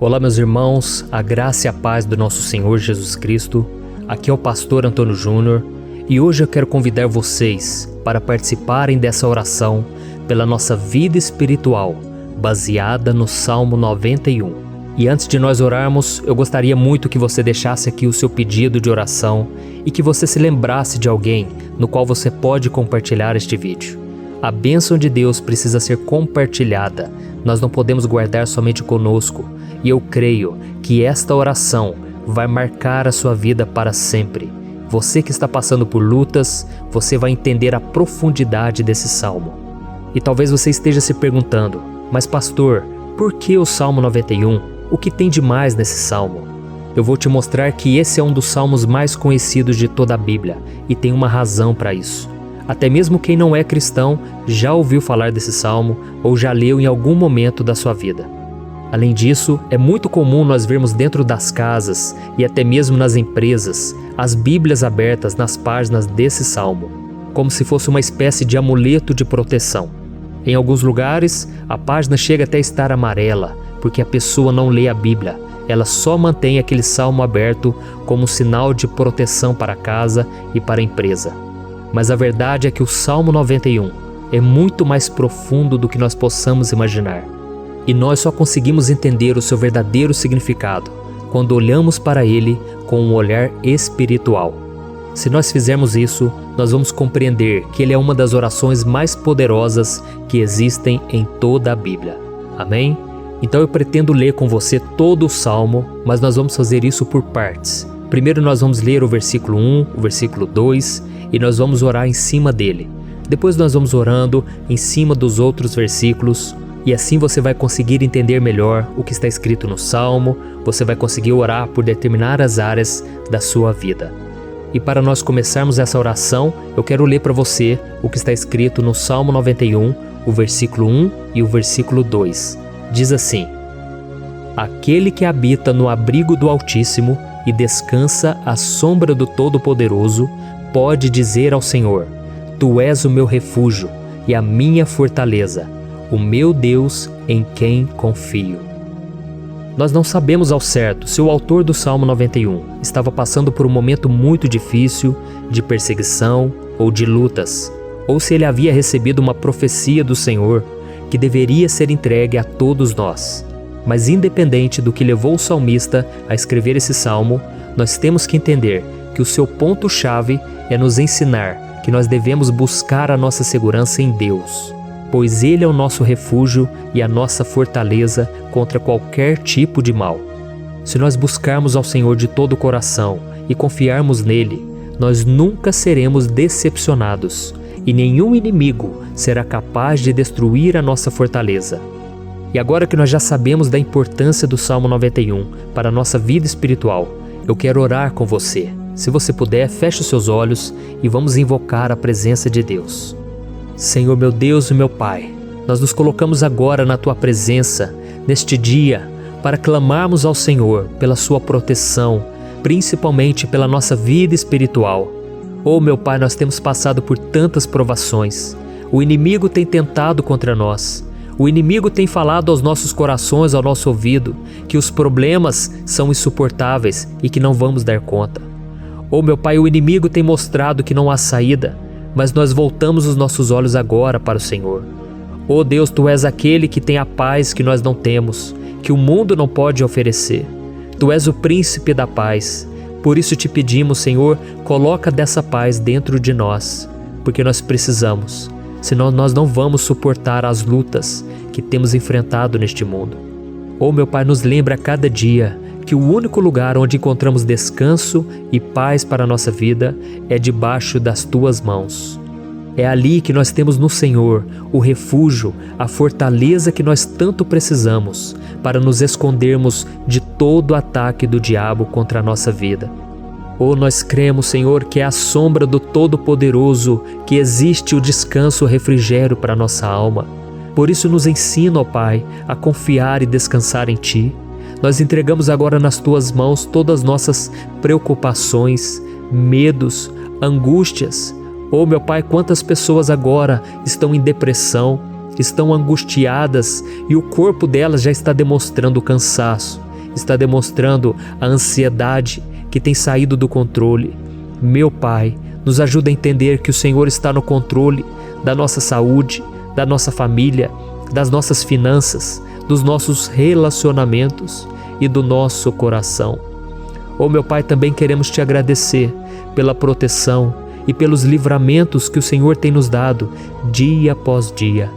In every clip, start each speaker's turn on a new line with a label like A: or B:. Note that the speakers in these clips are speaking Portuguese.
A: Olá, meus irmãos, a graça e a paz do nosso Senhor Jesus Cristo. Aqui é o pastor Antônio Júnior e hoje eu quero convidar vocês para participarem dessa oração pela nossa vida espiritual, baseada no Salmo 91. E antes de nós orarmos, eu gostaria muito que você deixasse aqui o seu pedido de oração e que você se lembrasse de alguém no qual você pode compartilhar este vídeo. A bênção de Deus precisa ser compartilhada, nós não podemos guardar somente conosco. E eu creio que esta oração vai marcar a sua vida para sempre. Você que está passando por lutas, você vai entender a profundidade desse salmo. E talvez você esteja se perguntando, mas pastor, por que o Salmo 91? O que tem de mais nesse salmo? Eu vou te mostrar que esse é um dos salmos mais conhecidos de toda a Bíblia e tem uma razão para isso. Até mesmo quem não é cristão já ouviu falar desse salmo ou já leu em algum momento da sua vida. Além disso, é muito comum nós vermos dentro das casas e até mesmo nas empresas as Bíblias abertas nas páginas desse salmo, como se fosse uma espécie de amuleto de proteção. Em alguns lugares, a página chega até a estar amarela, porque a pessoa não lê a Bíblia, ela só mantém aquele salmo aberto como sinal de proteção para a casa e para a empresa. Mas a verdade é que o Salmo 91 é muito mais profundo do que nós possamos imaginar. E nós só conseguimos entender o seu verdadeiro significado quando olhamos para ele com um olhar espiritual. Se nós fizermos isso, nós vamos compreender que ele é uma das orações mais poderosas que existem em toda a Bíblia. Amém? Então eu pretendo ler com você todo o Salmo, mas nós vamos fazer isso por partes. Primeiro nós vamos ler o versículo 1, o versículo 2 e nós vamos orar em cima dele. Depois nós vamos orando em cima dos outros versículos. E assim você vai conseguir entender melhor o que está escrito no Salmo, você vai conseguir orar por determinadas áreas da sua vida. E para nós começarmos essa oração, eu quero ler para você o que está escrito no Salmo 91, o versículo 1 e o versículo 2. Diz assim: Aquele que habita no abrigo do Altíssimo e descansa à sombra do Todo-Poderoso, pode dizer ao Senhor: Tu és o meu refúgio e a minha fortaleza, o meu Deus em quem confio. Nós não sabemos ao certo se o autor do Salmo 91 estava passando por um momento muito difícil, de perseguição ou de lutas, ou se ele havia recebido uma profecia do Senhor que deveria ser entregue a todos nós. Mas independente do que levou o salmista a escrever esse salmo, nós temos que entender que o seu ponto-chave é nos ensinar que nós devemos buscar a nossa segurança em Deus, pois Ele é o nosso refúgio e a nossa fortaleza contra qualquer tipo de mal. Se nós buscarmos ao Senhor de todo o coração e confiarmos nele, nós nunca seremos decepcionados e nenhum inimigo será capaz de destruir a nossa fortaleza. E agora que nós já sabemos da importância do Salmo 91 para a nossa vida espiritual, eu quero orar com você. Se você puder, feche os seus olhos e vamos invocar a presença de Deus. Senhor meu Deus e meu Pai, nós nos colocamos agora na Tua presença, neste dia, para clamarmos ao Senhor pela Sua proteção, principalmente pela nossa vida espiritual. Oh meu Pai, nós temos passado por tantas provações, o inimigo tem tentado contra nós, o inimigo tem falado aos nossos corações, ao nosso ouvido, que os problemas são insuportáveis e que não vamos dar conta. Oh meu Pai, o inimigo tem mostrado que não há saída, mas nós voltamos os nossos olhos agora para o Senhor. Oh Deus, Tu és aquele que tem a paz que nós não temos, que o mundo não pode oferecer. Tu és o príncipe da paz. Por isso te pedimos, Senhor, coloca dessa paz dentro de nós, porque nós precisamos, senão nós não vamos suportar as lutas que temos enfrentado neste mundo. Oh meu Pai, nos lembra a cada dia que o único lugar onde encontramos descanso e paz para a nossa vida é debaixo das Tuas mãos. É ali que nós temos no Senhor o refúgio, a fortaleza que nós tanto precisamos para nos escondermos de todo ataque do diabo contra a nossa vida. Oh, nós cremos, Senhor, que é à sombra do Todo-Poderoso que existe o descanso, o refrigério para a nossa alma. Por isso nos ensina, ó Pai, a confiar e descansar em Ti. Nós entregamos agora nas Tuas mãos todas as nossas preocupações, medos, angústias. Oh meu Pai, quantas pessoas agora estão em depressão, estão angustiadas e o corpo delas já está demonstrando cansaço. está demonstrando a ansiedade que tem saído do controle. Meu Pai, nos ajuda a entender que o Senhor está no controle da nossa saúde, da nossa família, das nossas finanças, dos nossos relacionamentos e do nosso coração. Oh, meu Pai, também queremos te agradecer pela proteção e pelos livramentos que o Senhor tem nos dado dia após dia.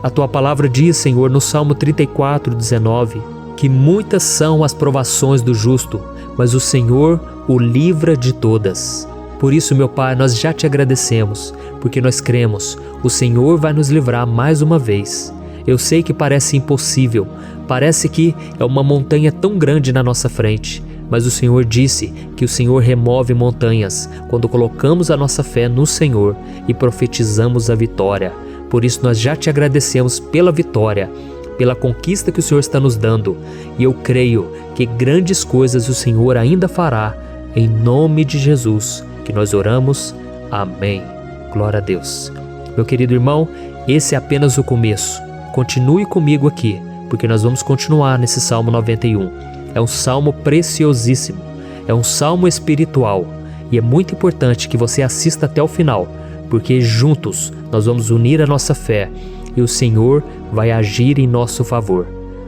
A: A tua palavra diz, Senhor, no Salmo 34:19, que muitas são as provações do justo, mas o Senhor o livra de todas. Por isso, meu Pai, nós já te agradecemos, porque nós cremos, o Senhor vai nos livrar mais uma vez. Eu sei que parece impossível, parece que é uma montanha tão grande na nossa frente, mas o Senhor disse que o Senhor remove montanhas quando colocamos a nossa fé no Senhor e profetizamos a vitória. Por isso nós já te agradecemos pela vitória, pela conquista que o Senhor está nos dando, e eu creio que grandes coisas o Senhor ainda fará, em nome de Jesus, que nós oramos. Amém. Glória a Deus. Meu querido irmão, esse é apenas o começo. Continue comigo aqui, porque nós vamos continuar nesse Salmo 91. É um salmo preciosíssimo, é um salmo espiritual, e é muito importante que você assista até o final, porque juntos nós vamos unir a nossa fé e o Senhor vai agir em nosso favor.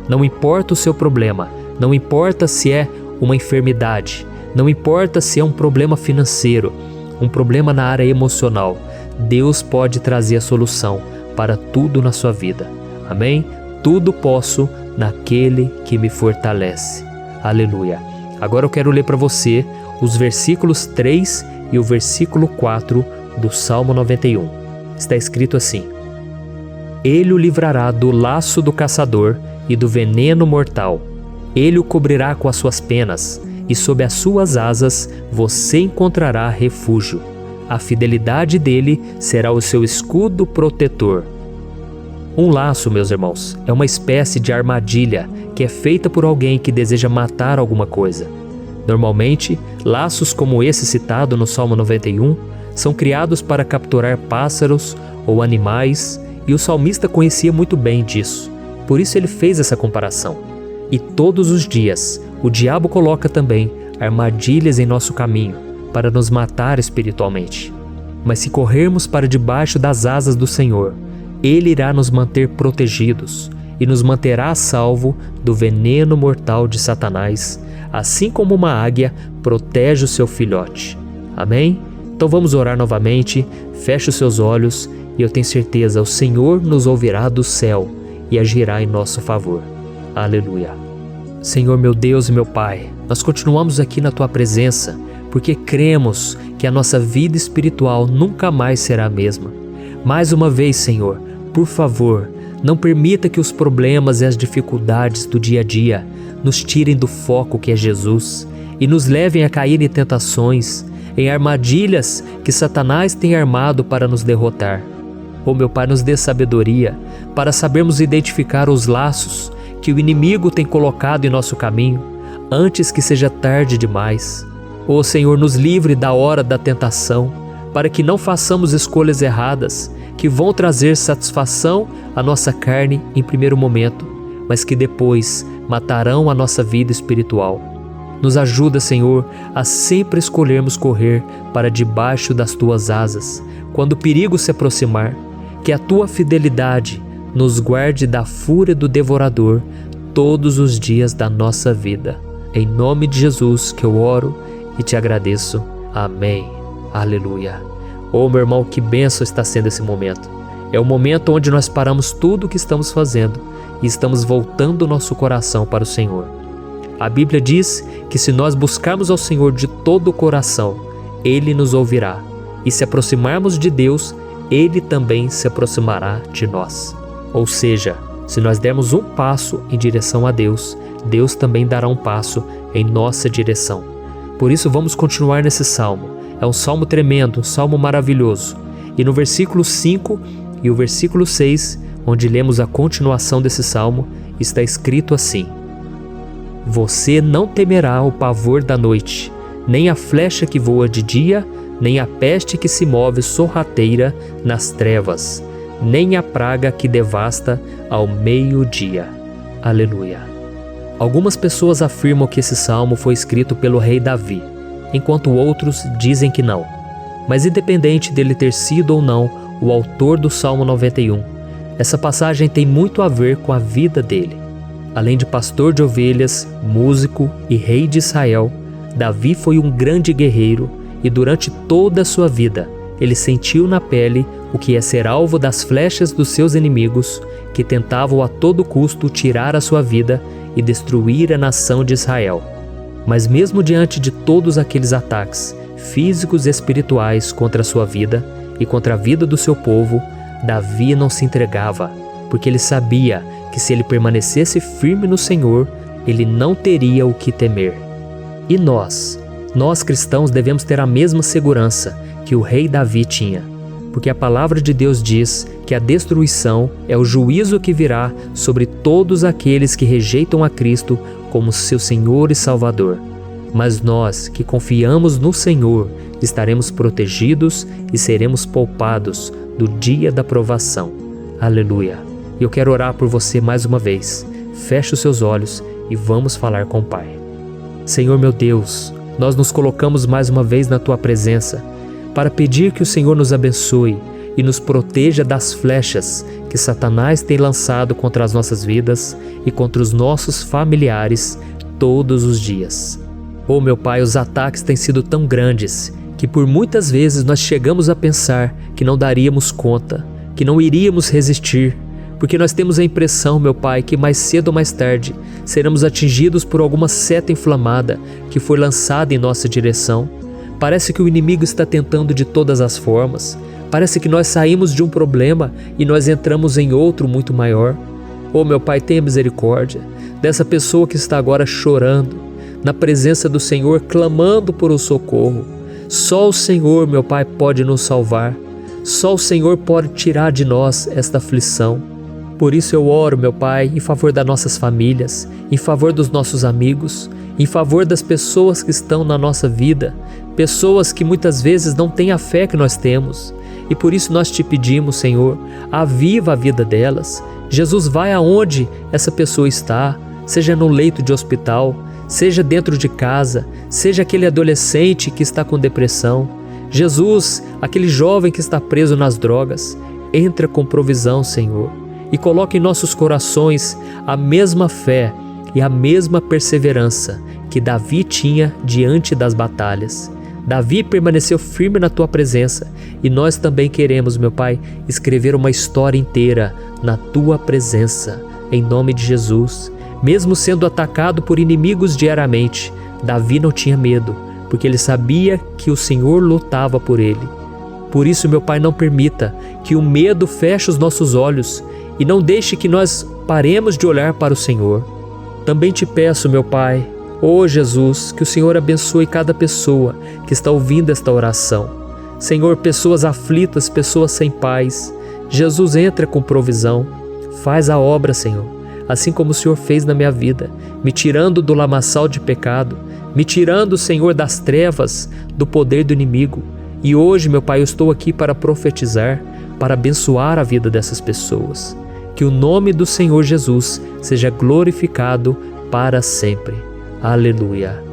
A: Não importa o seu problema, não importa se é uma enfermidade, não importa se é um problema financeiro, um problema na área emocional, Deus pode trazer a solução para tudo na sua vida. Amém? Tudo posso naquele que me fortalece. Aleluia. Agora eu quero ler para você os versículos 3 e o versículo 4 do Salmo 91. Está escrito assim: Ele o livrará do laço do caçador e do veneno mortal. Ele o cobrirá com as suas penas, e sob as suas asas você encontrará refúgio. A fidelidade dele será o seu escudo protetor. Um laço, meus irmãos, é uma espécie de armadilha que é feita por alguém que deseja matar alguma coisa. Normalmente, laços como esse citado no Salmo 91 são criados para capturar pássaros ou animais, e o salmista conhecia muito bem disso. Por isso ele fez essa comparação. E todos os dias, o diabo coloca também armadilhas em nosso caminho para nos matar espiritualmente. Mas se corrermos para debaixo das asas do Senhor, Ele irá nos manter protegidos e nos manterá a salvo do veneno mortal de Satanás, assim como uma águia protege o seu filhote. Amém? Então vamos orar novamente, feche os seus olhos e eu tenho certeza, o Senhor nos ouvirá do céu e agirá em nosso favor. Aleluia. Senhor, meu Deus e meu Pai, nós continuamos aqui na Tua presença porque cremos que a nossa vida espiritual nunca mais será a mesma. Mais uma vez, Senhor, por favor, não permita que os problemas e as dificuldades do dia a dia nos tirem do foco que é Jesus e nos levem a cair em tentações, em armadilhas que Satanás tem armado para nos derrotar. Oh, meu Pai, nos dê sabedoria para sabermos identificar os laços que o inimigo tem colocado em nosso caminho antes que seja tarde demais. Oh, Senhor, nos livre da hora da tentação, para que não façamos escolhas erradas que vão trazer satisfação à nossa carne em primeiro momento, mas que depois matarão a nossa vida espiritual. Nos ajuda, Senhor, a sempre escolhermos correr para debaixo das Tuas asas, quando o perigo se aproximar, que a Tua fidelidade nos guarde da fúria do devorador todos os dias da nossa vida. Em nome de Jesus que eu oro e te agradeço. Amém. Aleluia. Oh, meu irmão, que bênção está sendo esse momento. É o momento onde nós paramos tudo o que estamos fazendo e estamos voltando o nosso coração para o Senhor. A Bíblia diz que se nós buscarmos ao Senhor de todo o coração, Ele nos ouvirá. E se aproximarmos de Deus, Ele também se aproximará de nós. Ou seja, se nós dermos um passo em direção a Deus, Deus também dará um passo em nossa direção. Por isso vamos continuar nesse salmo. É um salmo tremendo, um salmo maravilhoso. E no versículo 5 e o versículo 6, onde lemos a continuação desse salmo, está escrito assim: Você não temerá o pavor da noite, nem a flecha que voa de dia, nem a peste que se move sorrateira nas trevas, nem a praga que devasta ao meio-dia. Aleluia. Algumas pessoas afirmam que esse salmo foi escrito pelo rei Davi, enquanto outros dizem que não. Mas independente dele ter sido ou não o autor do Salmo 91, essa passagem tem muito a ver com a vida dele. Além de pastor de ovelhas, músico e rei de Israel, Davi foi um grande guerreiro e durante toda a sua vida ele sentiu na pele o que é ser alvo das flechas dos seus inimigos que tentavam a todo custo tirar a sua vida e destruir a nação de Israel. Mas mesmo diante de todos aqueles ataques físicos e espirituais contra a sua vida e contra a vida do seu povo, Davi não se entregava, porque ele sabia que se ele permanecesse firme no Senhor, ele não teria o que temer. E nós cristãos devemos ter a mesma segurança que o rei Davi tinha, porque a palavra de Deus diz que a destruição é o juízo que virá sobre todos aqueles que rejeitam a Cristo como seu Senhor e Salvador. Mas nós que confiamos no Senhor estaremos protegidos e seremos poupados do dia da provação. Aleluia! Eu quero orar por você mais uma vez. Feche os seus olhos e vamos falar com o Pai. Senhor meu Deus, nós nos colocamos mais uma vez na Tua presença para pedir que o Senhor nos abençoe e nos proteja das flechas que Satanás tem lançado contra as nossas vidas e contra os nossos familiares todos os dias. Oh meu Pai, os ataques têm sido tão grandes que por muitas vezes nós chegamos a pensar que não daríamos conta, que não iríamos resistir, porque nós temos a impressão, meu Pai, que mais cedo ou mais tarde seremos atingidos por alguma seta inflamada que foi lançada em nossa direção. Parece que o inimigo está tentando de todas as formas. Parece que nós saímos de um problema e nós entramos em outro muito maior. Oh meu Pai, tenha misericórdia dessa pessoa que está agora chorando, na presença do Senhor, clamando por um socorro. Só o Senhor, meu Pai, pode nos salvar. Só o Senhor pode tirar de nós esta aflição. Por isso eu oro, meu Pai, em favor das nossas famílias, em favor dos nossos amigos, em favor das pessoas que estão na nossa vida, pessoas que muitas vezes não têm a fé que nós temos. E por isso nós te pedimos, Senhor, aviva a vida delas. Jesus, vai aonde essa pessoa está, seja no leito de hospital, seja dentro de casa, seja aquele adolescente que está com depressão. Jesus, aquele jovem que está preso nas drogas, entra com provisão, Senhor, e coloca em nossos corações a mesma fé e a mesma perseverança que Davi tinha diante das batalhas. Davi permaneceu firme na Tua presença e nós também queremos, meu Pai, escrever uma história inteira na Tua presença, em nome de Jesus. Mesmo sendo atacado por inimigos diariamente, Davi não tinha medo, porque ele sabia que o Senhor lutava por ele. Por isso, meu Pai, não permita que o medo feche os nossos olhos e não deixe que nós paremos de olhar para o Senhor. Também te peço, meu Pai, ó Jesus, que o Senhor abençoe cada pessoa que está ouvindo esta oração. Senhor, pessoas aflitas, pessoas sem paz. Jesus, entra com provisão. Faz a obra, Senhor, assim como o Senhor fez na minha vida, me tirando do lamaçal de pecado, me tirando, Senhor, das trevas, do poder do inimigo. E hoje, meu Pai, eu estou aqui para profetizar, para abençoar a vida dessas pessoas. Que o nome do Senhor Jesus seja glorificado para sempre. Aleluia.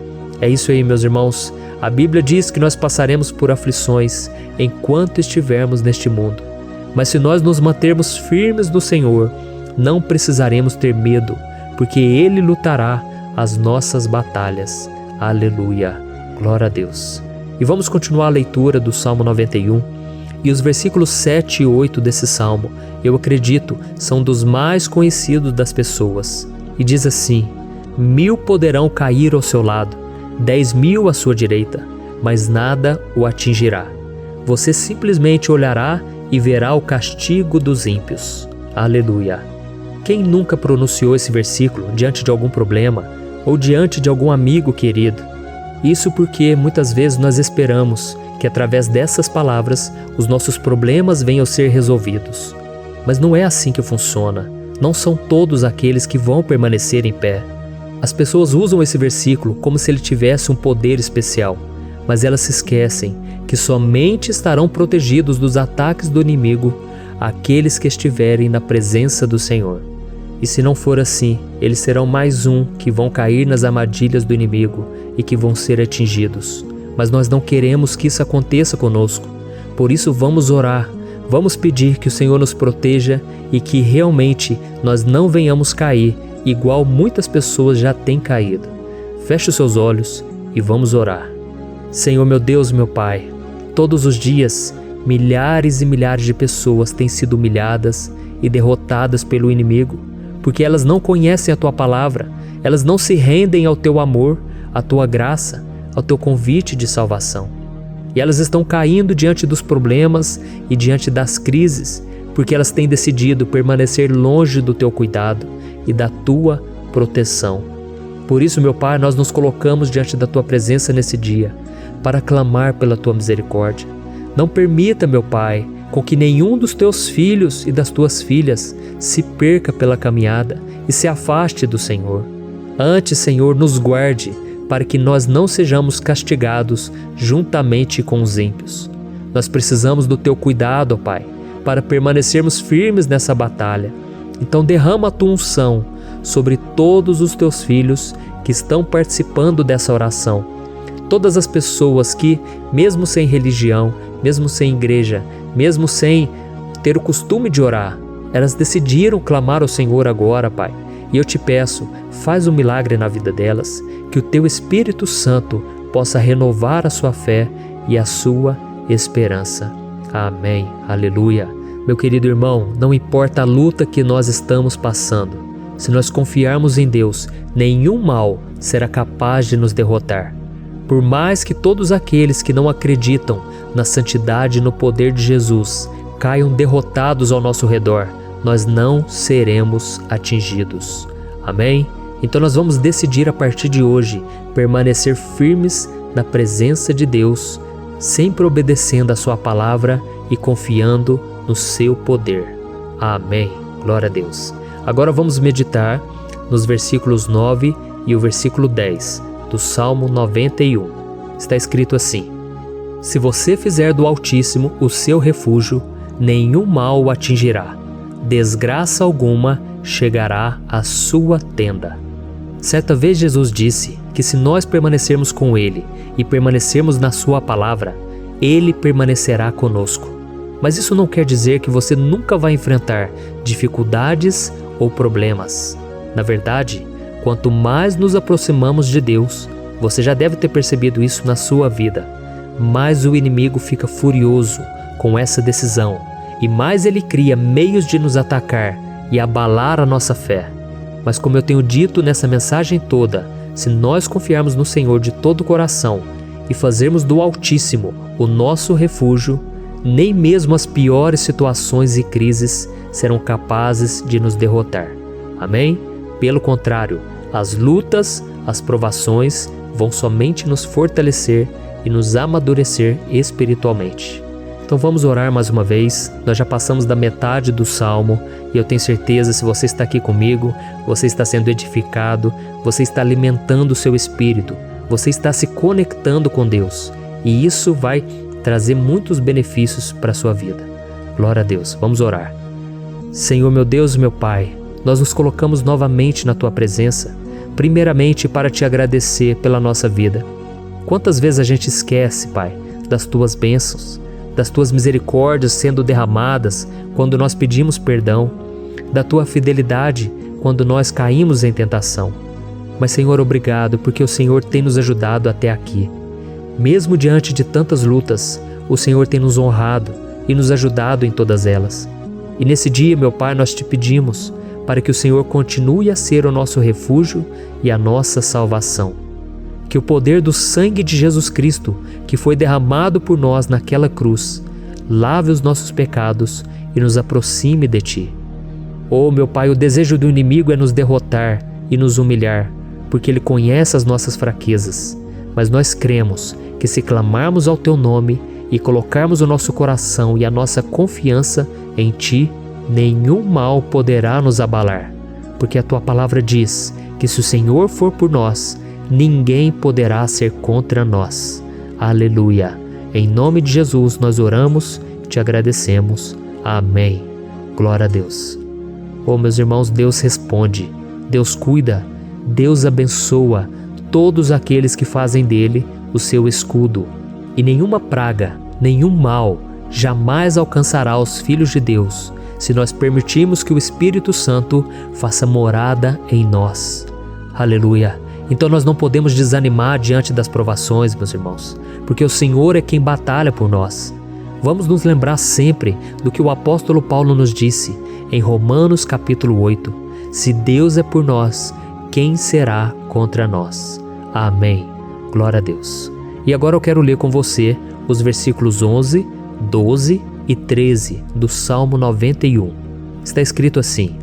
A: É isso aí, meus irmãos. A Bíblia diz que nós passaremos por aflições enquanto estivermos neste mundo. Mas se nós nos mantermos firmes no Senhor, não precisaremos ter medo, porque Ele lutará as nossas batalhas. Aleluia. Glória a Deus. E vamos continuar a leitura do Salmo 91. E os versículos 7 e 8 desse salmo, eu acredito, são dos mais conhecidos das pessoas. E diz assim: 1000 poderão cair ao seu lado, 10.000 à sua direita, mas nada o atingirá. Você simplesmente olhará e verá o castigo dos ímpios. Aleluia. Quem nunca pronunciou esse versículo diante de algum problema ou diante de algum amigo querido? Isso porque muitas vezes nós esperamos que através dessas palavras os nossos problemas venham a ser resolvidos. Mas não é assim que funciona. Não são todos aqueles que vão permanecer em pé. As pessoas usam esse versículo como se ele tivesse um poder especial, mas elas se esquecem que somente estarão protegidos dos ataques do inimigo aqueles que estiverem na presença do Senhor. E se não for assim, eles serão mais um que vão cair nas armadilhas do inimigo e que vão ser atingidos. Mas nós não queremos que isso aconteça conosco. Por isso vamos orar, vamos pedir que o Senhor nos proteja e que realmente nós não venhamos cair igual muitas pessoas já têm caído. Feche os seus olhos e vamos orar. Senhor meu Deus, meu Pai, todos os dias milhares e milhares de pessoas têm sido humilhadas e derrotadas pelo inimigo, porque elas não conhecem a Tua palavra, elas não se rendem ao Teu amor, à Tua graça, ao Teu convite de salvação. E elas estão caindo diante dos problemas e diante das crises, porque elas têm decidido permanecer longe do Teu cuidado e da Tua proteção. Por isso, meu Pai, nós nos colocamos diante da Tua presença nesse dia, para clamar pela Tua misericórdia. Não permita, meu Pai, com que nenhum dos Teus filhos e das Tuas filhas se perca pela caminhada e se afaste do Senhor. Antes, Senhor, nos guarde, para que nós não sejamos castigados juntamente com os ímpios. Nós precisamos do Teu cuidado, ó Pai, para permanecermos firmes nessa batalha. Então derrama a Tua unção sobre todos os Teus filhos que estão participando dessa oração. Todas as pessoas que, mesmo sem religião, mesmo sem igreja, mesmo sem ter o costume de orar, elas decidiram clamar ao Senhor agora, Pai. E eu te peço, faz um milagre na vida delas, que o Teu Espírito Santo possa renovar a sua fé e a sua esperança. Amém. Aleluia. Meu querido irmão, não importa a luta que nós estamos passando, se nós confiarmos em Deus, nenhum mal será capaz de nos derrotar. Por mais que todos aqueles que não acreditam na santidade e no poder de Jesus caiam derrotados ao nosso redor, nós não seremos atingidos. Amém? Então nós vamos decidir a partir de hoje permanecer firmes na presença de Deus, sempre obedecendo a Sua palavra e confiando no Seu poder. Amém. Glória a Deus. Agora vamos meditar nos versículos 9 e o versículo 10 do Salmo 91. Está escrito assim: Se você fizer do Altíssimo o seu refúgio, nenhum mal o atingirá, desgraça alguma chegará à sua tenda. Certa vez Jesus disse que se nós permanecermos com Ele e permanecermos na Sua palavra, Ele permanecerá conosco. Mas isso não quer dizer que você nunca vai enfrentar dificuldades ou problemas. Na verdade, quanto mais nos aproximamos de Deus, você já deve ter percebido isso na sua vida, mais o inimigo fica furioso com essa decisão e mais ele cria meios de nos atacar e abalar a nossa fé. Mas como eu tenho dito nessa mensagem toda, se nós confiarmos no Senhor de todo o coração e fazermos do Altíssimo o nosso refúgio, nem mesmo as piores situações e crises serão capazes de nos derrotar. Amém? Pelo contrário, as lutas, as provações vão somente nos fortalecer e nos amadurecer espiritualmente. Então vamos orar mais uma vez. Nós já passamos da metade do Salmo e eu tenho certeza, se você está aqui comigo, você está sendo edificado, você está alimentando o seu espírito, você está se conectando com Deus e isso vai trazer muitos benefícios para a sua vida. Glória a Deus. Vamos orar. Senhor meu Deus, meu Pai, nós nos colocamos novamente na Tua presença, primeiramente para Te agradecer pela nossa vida. Quantas vezes a gente esquece, Pai, das Tuas bênçãos, das Tuas misericórdias sendo derramadas quando nós pedimos perdão, da Tua fidelidade quando nós caímos em tentação. Mas, Senhor, obrigado, porque o Senhor tem nos ajudado até aqui. Mesmo diante de tantas lutas, o Senhor tem nos honrado e nos ajudado em todas elas. E nesse dia, meu Pai, nós Te pedimos para que o Senhor continue a ser o nosso refúgio e a nossa salvação. Que o poder do sangue de Jesus Cristo, que foi derramado por nós naquela cruz, lave os nossos pecados e nos aproxime de Ti. Oh, meu Pai, o desejo do inimigo é nos derrotar e nos humilhar, porque ele conhece as nossas fraquezas. Mas nós cremos que se clamarmos ao Teu nome e colocarmos o nosso coração e a nossa confiança em Ti, nenhum mal poderá nos abalar, porque a Tua palavra diz que se o Senhor for por nós, ninguém poderá ser contra nós. Aleluia! Em nome de Jesus nós oramos e Te agradecemos. Amém. Glória a Deus. Oh, meus irmãos, Deus responde, Deus cuida, Deus abençoa todos aqueles que fazem dele o seu escudo. E nenhuma praga, nenhum mal jamais alcançará os filhos de Deus, se nós permitirmos que o Espírito Santo faça morada em nós. Aleluia! Então nós não podemos desanimar diante das provações, meus irmãos, porque o Senhor é quem batalha por nós. Vamos nos lembrar sempre do que o apóstolo Paulo nos disse em Romanos capítulo 8. Se Deus é por nós, quem será contra nós? Amém. Glória a Deus. E agora eu quero ler com você os versículos 11, 12 e 13 do Salmo 91. Está escrito assim: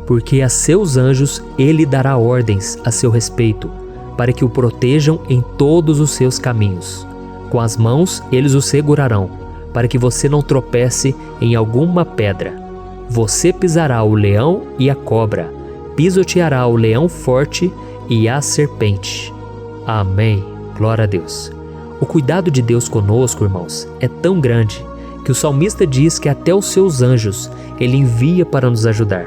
A: porque a seus anjos ele dará ordens a seu respeito, para que o protejam em todos os seus caminhos. Com as mãos eles o segurarão, para que você não tropece em alguma pedra. Você pisará o leão e a cobra, pisoteará o leão forte e a serpente. Amém. Glória a Deus. O cuidado de Deus conosco, irmãos, é tão grande que o salmista diz que até os seus anjos ele envia para nos ajudar.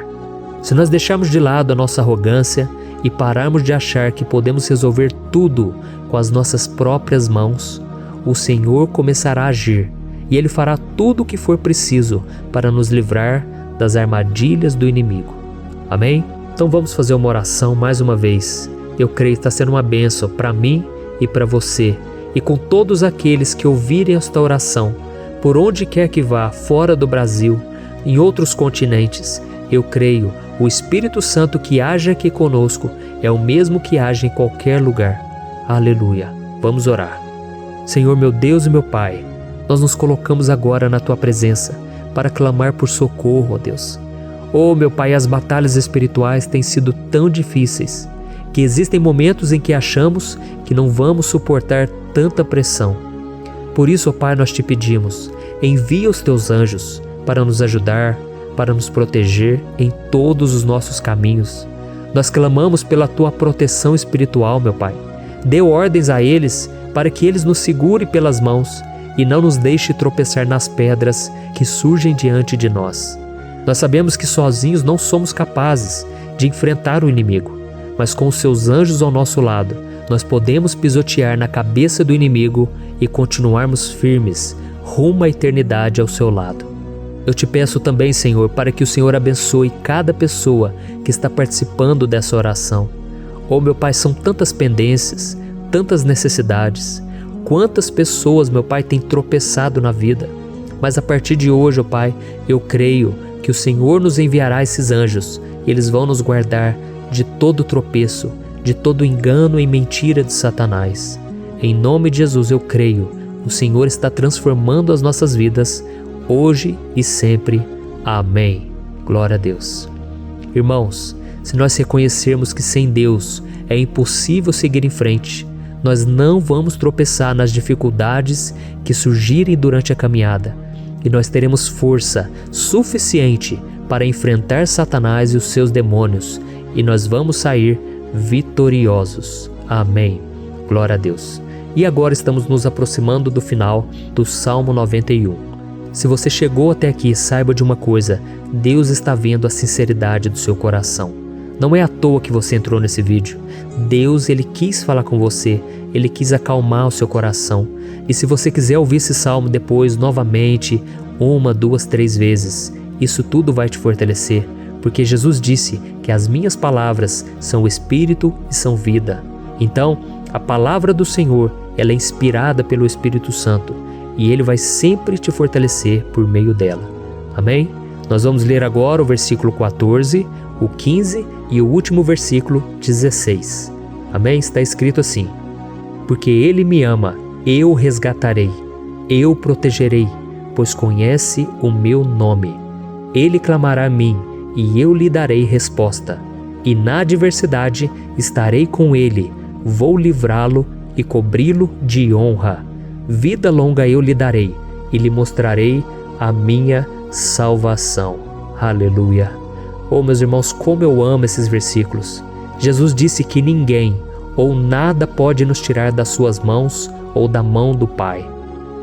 A: Se nós deixarmos de lado a nossa arrogância e pararmos de achar que podemos resolver tudo com as nossas próprias mãos, o Senhor começará a agir e Ele fará tudo o que for preciso para nos livrar das armadilhas do inimigo. Amém? Então vamos fazer uma oração mais uma vez. Eu creio que está sendo uma bênção para mim e para você, e com todos aqueles que ouvirem esta oração, por onde quer que vá, fora do Brasil, em outros continentes. Eu creio, o Espírito Santo que age aqui conosco é o mesmo que age em qualquer lugar. Aleluia. Vamos orar. Senhor, meu Deus e meu Pai, nós nos colocamos agora na Tua presença para clamar por socorro, ó Deus. Oh, meu Pai, as batalhas espirituais têm sido tão difíceis que existem momentos em que achamos que não vamos suportar tanta pressão. Por isso, ó Pai, nós te pedimos, envia os Teus anjos para nos ajudar, para nos proteger em todos os nossos caminhos. Nós clamamos pela Tua proteção espiritual, meu Pai. Dê ordens a eles para que eles nos segurem pelas mãos e não nos deixe tropeçar nas pedras que surgem diante de nós. Nós sabemos que sozinhos não somos capazes de enfrentar o inimigo, mas com os Seus anjos ao nosso lado, nós podemos pisotear na cabeça do inimigo e continuarmos firmes rumo à eternidade ao Seu lado. Eu te peço também, Senhor, para que o Senhor abençoe cada pessoa que está participando dessa oração. Oh, meu Pai, são tantas pendências, tantas necessidades. Quantas pessoas, meu Pai, têm tropeçado na vida. Mas a partir de hoje, ó Pai, eu creio que o Senhor nos enviará esses anjos. Eles vão nos guardar de todo tropeço, de todo engano e mentira de Satanás. Em nome de Jesus eu creio, o Senhor está transformando as nossas vidas, hoje e sempre. Amém. Glória a Deus. Irmãos, se nós reconhecermos que sem Deus é impossível seguir em frente, nós não vamos tropeçar nas dificuldades que surgirem durante a caminhada, e nós teremos força suficiente para enfrentar Satanás e os seus demônios, e nós vamos sair vitoriosos. Amém. Glória a Deus. E agora estamos nos aproximando do final do Salmo 91. Se você chegou até aqui, saiba de uma coisa: Deus está vendo a sinceridade do seu coração. Não é à toa que você entrou nesse vídeo. Deus, Ele quis falar com você, Ele quis acalmar o seu coração. E se você quiser ouvir esse salmo depois, novamente, 1, 2, 3 vezes, isso tudo vai te fortalecer, porque Jesus disse que as minhas palavras são espírito e são vida. Então, a palavra do Senhor, ela é inspirada pelo Espírito Santo, e Ele vai sempre te fortalecer por meio dela. Amém? Nós vamos ler agora o versículo 14, o 15 e o último versículo 16. Amém? Está escrito assim: porque Ele me ama, eu o resgatarei, eu o protegerei, pois conhece o meu nome. Ele clamará a mim, e eu lhe darei resposta. E na adversidade estarei com ele, vou livrá-lo e cobri-lo de honra. Vida longa eu lhe darei, e lhe mostrarei a minha salvação. Aleluia. Oh, meus irmãos, como eu amo esses versículos. Jesus disse que ninguém ou nada pode nos tirar das suas mãos ou da mão do Pai.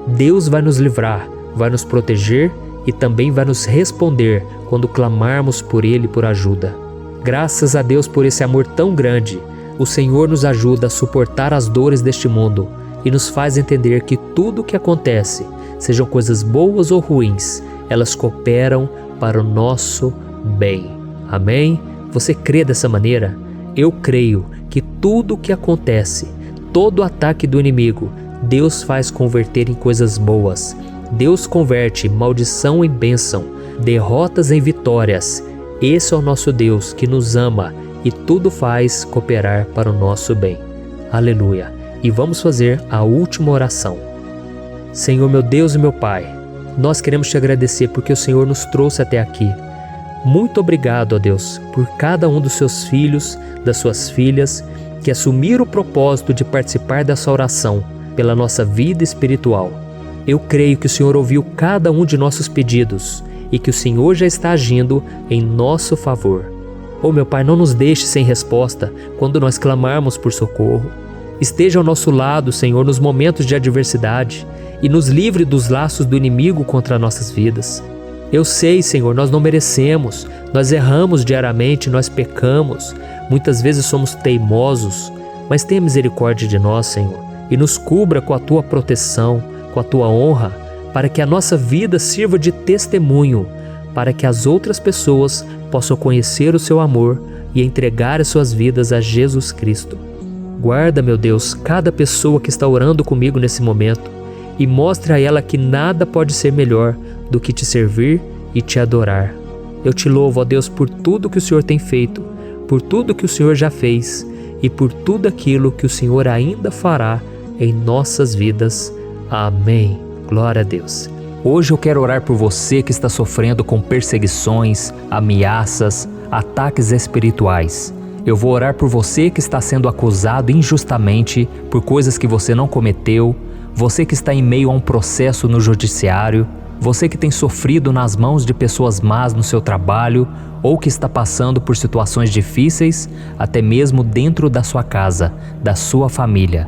A: Deus vai nos livrar, vai nos proteger e também vai nos responder quando clamarmos por Ele por ajuda. Graças a Deus por esse amor tão grande, o Senhor nos ajuda a suportar as dores deste mundo e nos faz entender que tudo o que acontece, sejam coisas boas ou ruins, elas cooperam para o nosso bem. Amém? Você crê dessa maneira? Eu creio que tudo o que acontece, todo ataque do inimigo, Deus faz converter em coisas boas. Deus converte maldição em bênção, derrotas em vitórias. Esse é o nosso Deus que nos ama e tudo faz cooperar para o nosso bem. Aleluia! E vamos fazer a última oração. Senhor meu Deus e meu Pai, nós queremos te agradecer porque o Senhor nos trouxe até aqui. Muito obrigado, ó Deus, por cada um dos seus filhos, das suas filhas, que assumiram o propósito de participar dessa oração pela nossa vida espiritual. Eu creio que o Senhor ouviu cada um de nossos pedidos e que o Senhor já está agindo em nosso favor. Oh meu Pai, não nos deixe sem resposta quando nós clamarmos por socorro. Esteja ao nosso lado, Senhor, nos momentos de adversidade e nos livre dos laços do inimigo contra nossas vidas. Eu sei, Senhor, nós não merecemos, nós erramos diariamente, nós pecamos, muitas vezes somos teimosos, mas tenha misericórdia de nós, Senhor, e nos cubra com a Tua proteção, com a Tua honra, para que a nossa vida sirva de testemunho, para que as outras pessoas possam conhecer o Seu amor e entregar as suas vidas a Jesus Cristo. Guarda, meu Deus, cada pessoa que está orando comigo nesse momento e mostre a ela que nada pode ser melhor do que te servir e te adorar. Eu te louvo, ó Deus, por tudo que o Senhor tem feito, por tudo que o Senhor já fez e por tudo aquilo que o Senhor ainda fará em nossas vidas. Amém. Glória a Deus. Hoje eu quero orar por você que está sofrendo com perseguições, ameaças, ataques espirituais. Eu vou orar por você que está sendo acusado injustamente por coisas que você não cometeu, você que está em meio a um processo no judiciário, você que tem sofrido nas mãos de pessoas más no seu trabalho ou que está passando por situações difíceis, até mesmo dentro da sua casa, da sua família.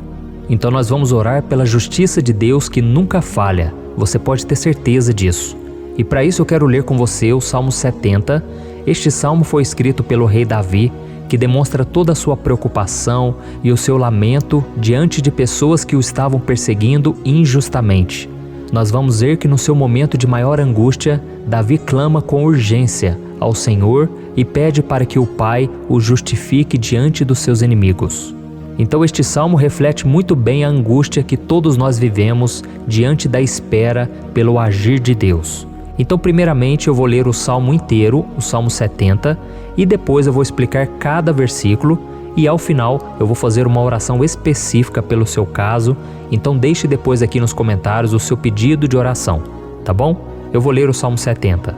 A: Então nós vamos orar pela justiça de Deus que nunca falha, você pode ter certeza disso. E para isso eu quero ler com você o Salmo 70. Este salmo foi escrito pelo rei Davi, que demonstra toda a sua preocupação e o seu lamento diante de pessoas que o estavam perseguindo injustamente. Nós vamos ver que no seu momento de maior angústia, Davi clama com urgência ao Senhor e pede para que o Pai o justifique diante dos seus inimigos. Então este salmo reflete muito bem a angústia que todos nós vivemos diante da espera pelo agir de Deus. Então primeiramente eu vou ler o salmo inteiro, o Salmo 70, e depois eu vou explicar cada versículo e ao final eu vou fazer uma oração específica pelo seu caso. Então deixe depois aqui nos comentários o seu pedido de oração, tá bom? Eu vou ler o Salmo 70.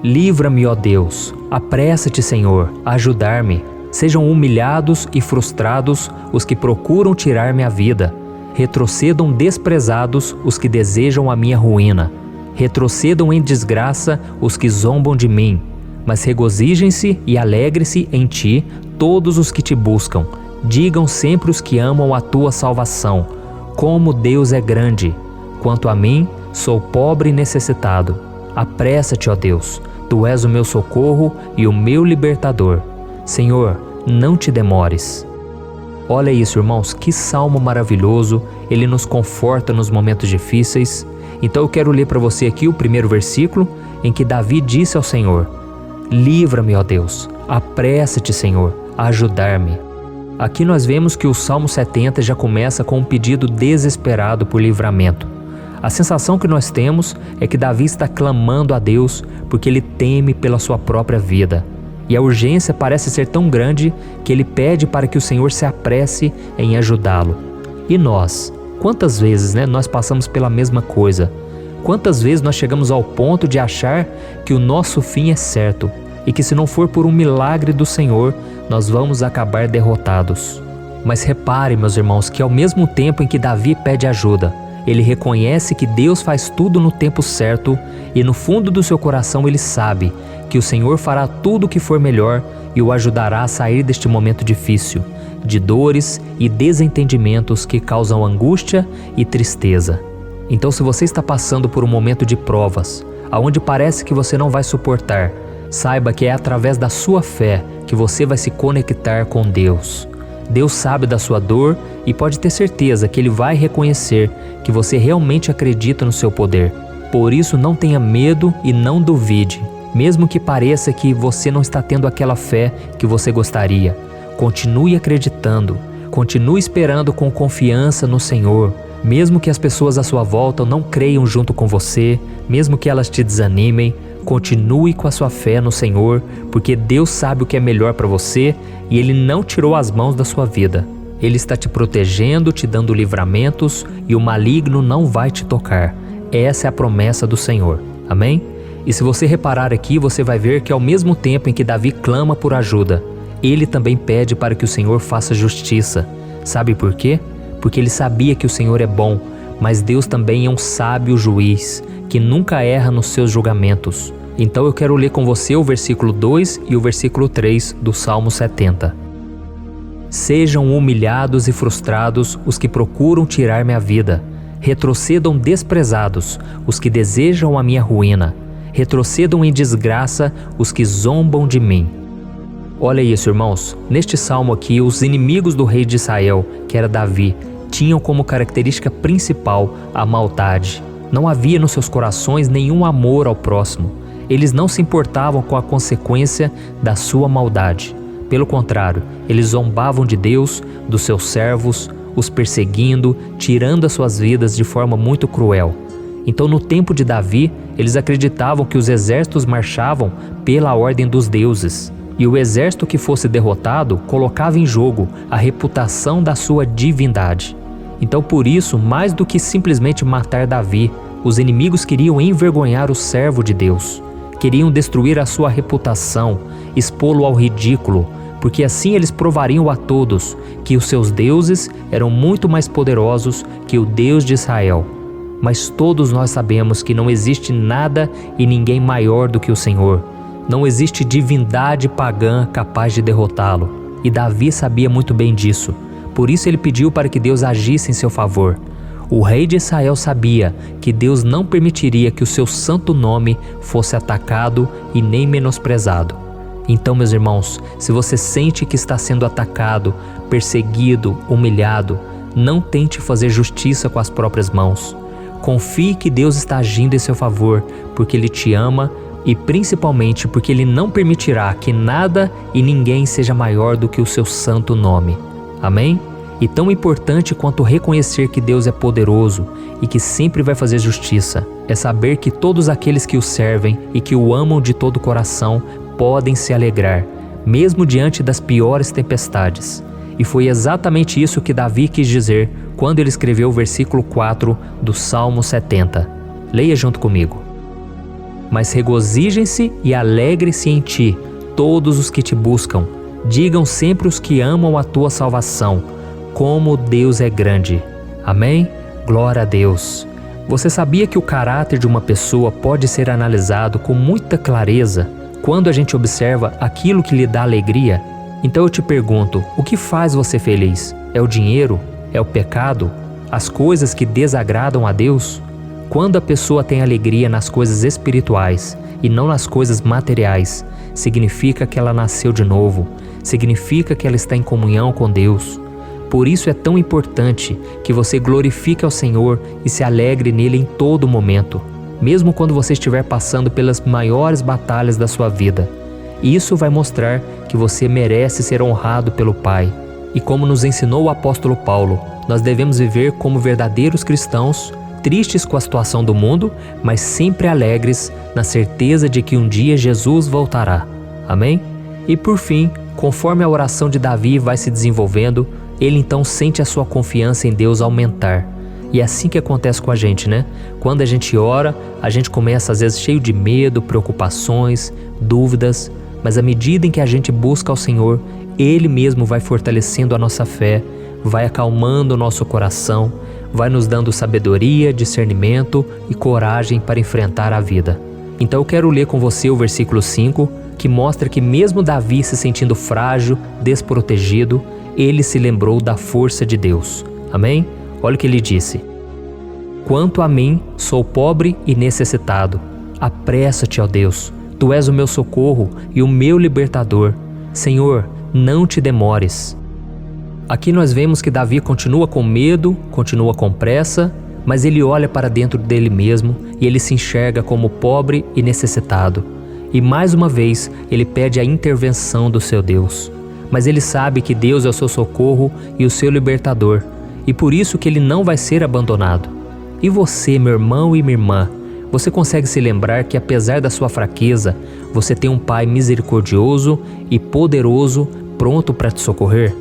A: Livra-me, ó Deus, apressa-te, Senhor, a ajudar-me. Sejam humilhados e frustrados os que procuram tirar minha vida. Retrocedam desprezados os que desejam a minha ruína. Retrocedam em desgraça os que zombam de mim. Mas regozijem-se e alegre-se em ti todos os que te buscam. Digam sempre os que amam a tua salvação, como Deus é grande. Quanto a mim, sou pobre e necessitado. Apressa-te, ó Deus, tu és o meu socorro e o meu libertador. Senhor, não te demores. Olha isso, irmãos, que salmo maravilhoso, ele nos conforta nos momentos difíceis. Então eu quero ler para você aqui o primeiro versículo, em que Davi disse ao Senhor: livra-me, ó Deus, apressa-te, Senhor, a ajudar-me. Aqui nós vemos que o Salmo 70 já começa com um pedido desesperado por livramento. A sensação que nós temos é que Davi está clamando a Deus porque ele teme pela sua própria vida. E a urgência parece ser tão grande que ele pede para que o Senhor se apresse em ajudá-lo. E nós? Quantas vezes nós passamos pela mesma coisa? Quantas vezes nós chegamos ao ponto de achar que o nosso fim é certo e que se não for por um milagre do Senhor, nós vamos acabar derrotados? Mas repare, meus irmãos, que ao mesmo tempo em que Davi pede ajuda, ele reconhece que Deus faz tudo no tempo certo e no fundo do seu coração ele sabe que o Senhor fará tudo o que for melhor e o ajudará a sair deste momento difícil, de dores e desentendimentos que causam angústia e tristeza. Então, se você está passando por um momento de provas, aonde parece que você não vai suportar, saiba que é através da sua fé que você vai se conectar com Deus. Deus sabe da sua dor e pode ter certeza que Ele vai reconhecer que você realmente acredita no seu poder. Por isso, não tenha medo e não duvide, mesmo que pareça que você não está tendo aquela fé que você gostaria. Continue acreditando, continue esperando com confiança no Senhor. Mesmo que as pessoas à sua volta não creiam junto com você, mesmo que elas te desanimem, continue com a sua fé no Senhor, porque Deus sabe o que é melhor para você e Ele não tirou as mãos da sua vida. Ele está te protegendo, te dando livramentos e o maligno não vai te tocar. Essa é a promessa do Senhor. Amém? E se você reparar aqui, você vai ver que ao mesmo tempo em que Davi clama por ajuda, ele também pede para que o Senhor faça justiça. Sabe por quê? Porque ele sabia que o Senhor é bom, mas Deus também é um sábio juiz, que nunca erra nos seus julgamentos. Então eu quero ler com você o versículo 2 e o versículo 3 do Salmo 70. Sejam humilhados e frustrados os que procuram tirar minha vida. Retrocedam desprezados os que desejam a minha ruína. Retrocedam em desgraça os que zombam de mim. Olha isso, irmãos. Neste salmo aqui, os inimigos do rei de Israel, que era Davi, tinham como característica principal a maldade. Não havia nos seus corações nenhum amor ao próximo. Eles não se importavam com a consequência da sua maldade. Pelo contrário, eles zombavam de Deus, dos seus servos, os perseguindo, tirando as suas vidas de forma muito cruel. Então, no tempo de Davi, eles acreditavam que os exércitos marchavam pela ordem dos deuses. E o exército que fosse derrotado colocava em jogo a reputação da sua divindade. Então, por isso, mais do que simplesmente matar Davi, os inimigos queriam envergonhar o servo de Deus. Queriam destruir a sua reputação, expô-lo ao ridículo, porque assim eles provariam a todos que os seus deuses eram muito mais poderosos que o Deus de Israel. Mas todos nós sabemos que não existe nada e ninguém maior do que o Senhor. Não existe divindade pagã capaz de derrotá-lo. E Davi sabia muito bem disso. Por isso ele pediu para que Deus agisse em seu favor. O rei de Israel sabia que Deus não permitiria que o seu santo nome fosse atacado e nem menosprezado. Então, meus irmãos, se você sente que está sendo atacado, perseguido, humilhado, não tente fazer justiça com as próprias mãos. Confie que Deus está agindo em seu favor, porque Ele te ama e principalmente porque Ele não permitirá que nada e ninguém seja maior do que o seu santo nome. Amém? E tão importante quanto reconhecer que Deus é poderoso e que sempre vai fazer justiça, é saber que todos aqueles que o servem e que o amam de todo o coração podem se alegrar, mesmo diante das piores tempestades. E foi exatamente isso que Davi quis dizer quando ele escreveu o versículo 4 do Salmo 70. Leia junto comigo. Mas regozijem-se e alegrem-se em ti, todos os que te buscam. Digam sempre os que amam a tua salvação, como Deus é grande. Amém? Glória a Deus. Você sabia que o caráter de uma pessoa pode ser analisado com muita clareza quando a gente observa aquilo que lhe dá alegria? Então eu te pergunto, o que faz você feliz? É o dinheiro? É o pecado? As coisas que desagradam a Deus? Quando a pessoa tem alegria nas coisas espirituais e não nas coisas materiais, significa que ela nasceu de novo, significa que ela está em comunhão com Deus. Por isso é tão importante que você glorifique ao Senhor e se alegre nele em todo momento, mesmo quando você estiver passando pelas maiores batalhas da sua vida. Isso vai mostrar que você merece ser honrado pelo Pai. E como nos ensinou o apóstolo Paulo, nós devemos viver como verdadeiros cristãos, tristes com a situação do mundo, mas sempre alegres na certeza de que um dia Jesus voltará. Amém? E por fim, conforme a oração de Davi vai se desenvolvendo, ele então sente a sua confiança em Deus aumentar. E é assim que acontece com a gente, né? Quando a gente ora, a gente começa às vezes cheio de medo, preocupações, dúvidas, mas à medida em que a gente busca ao Senhor, Ele mesmo vai fortalecendo a nossa fé, vai acalmando o nosso coração, vai nos dando sabedoria, discernimento e coragem para enfrentar a vida. Então eu quero ler com você o versículo 5, que mostra que mesmo Davi se sentindo frágil, desprotegido, ele se lembrou da força de Deus. Amém? Olha o que ele disse. Quanto a mim, sou pobre e necessitado. apressa-te, ó Deus. Tu és o meu socorro e o meu libertador. Senhor, não te demores. Aqui nós vemos que Davi continua com medo, continua com pressa, mas ele olha para dentro dele mesmo e ele se enxerga como pobre e necessitado. E mais uma vez ele pede a intervenção do seu Deus. Mas ele sabe que Deus é o seu socorro e o seu libertador, e por isso que ele não vai ser abandonado. E você, meu irmão e minha irmã, você consegue se lembrar que apesar da sua fraqueza, você tem um Pai misericordioso e poderoso pronto para te socorrer?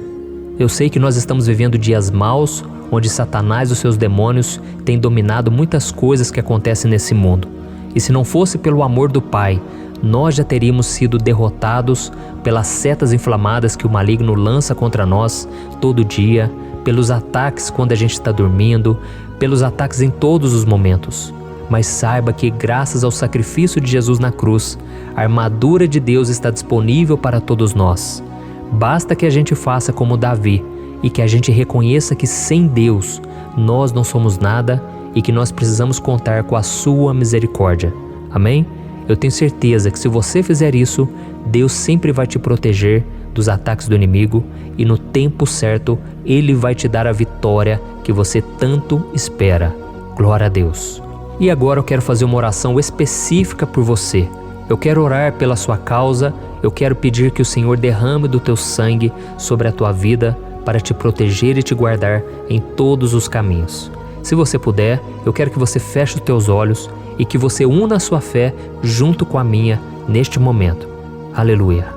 A: Eu sei que nós estamos vivendo dias maus, onde Satanás e os seus demônios têm dominado muitas coisas que acontecem nesse mundo. E se não fosse pelo amor do Pai, nós já teríamos sido derrotados pelas setas inflamadas que o maligno lança contra nós todo dia, pelos ataques quando a gente está dormindo, pelos ataques em todos os momentos. Mas saiba que graças ao sacrifício de Jesus na cruz, a armadura de Deus está disponível para todos nós. Basta que a gente faça como Davi e que a gente reconheça que sem Deus nós não somos nada e que nós precisamos contar com a sua misericórdia. Amém? Eu tenho certeza que se você fizer isso, Deus sempre vai te proteger dos ataques do inimigo e no tempo certo Ele vai te dar a vitória que você tanto espera. Glória a Deus. E agora eu quero fazer uma oração específica por você. Eu quero orar pela sua causa, eu quero pedir que o Senhor derrame do teu sangue sobre a tua vida para te proteger e te guardar em todos os caminhos. Se você puder, eu quero que você feche os teus olhos e que você una a sua fé junto com a minha neste momento. Aleluia.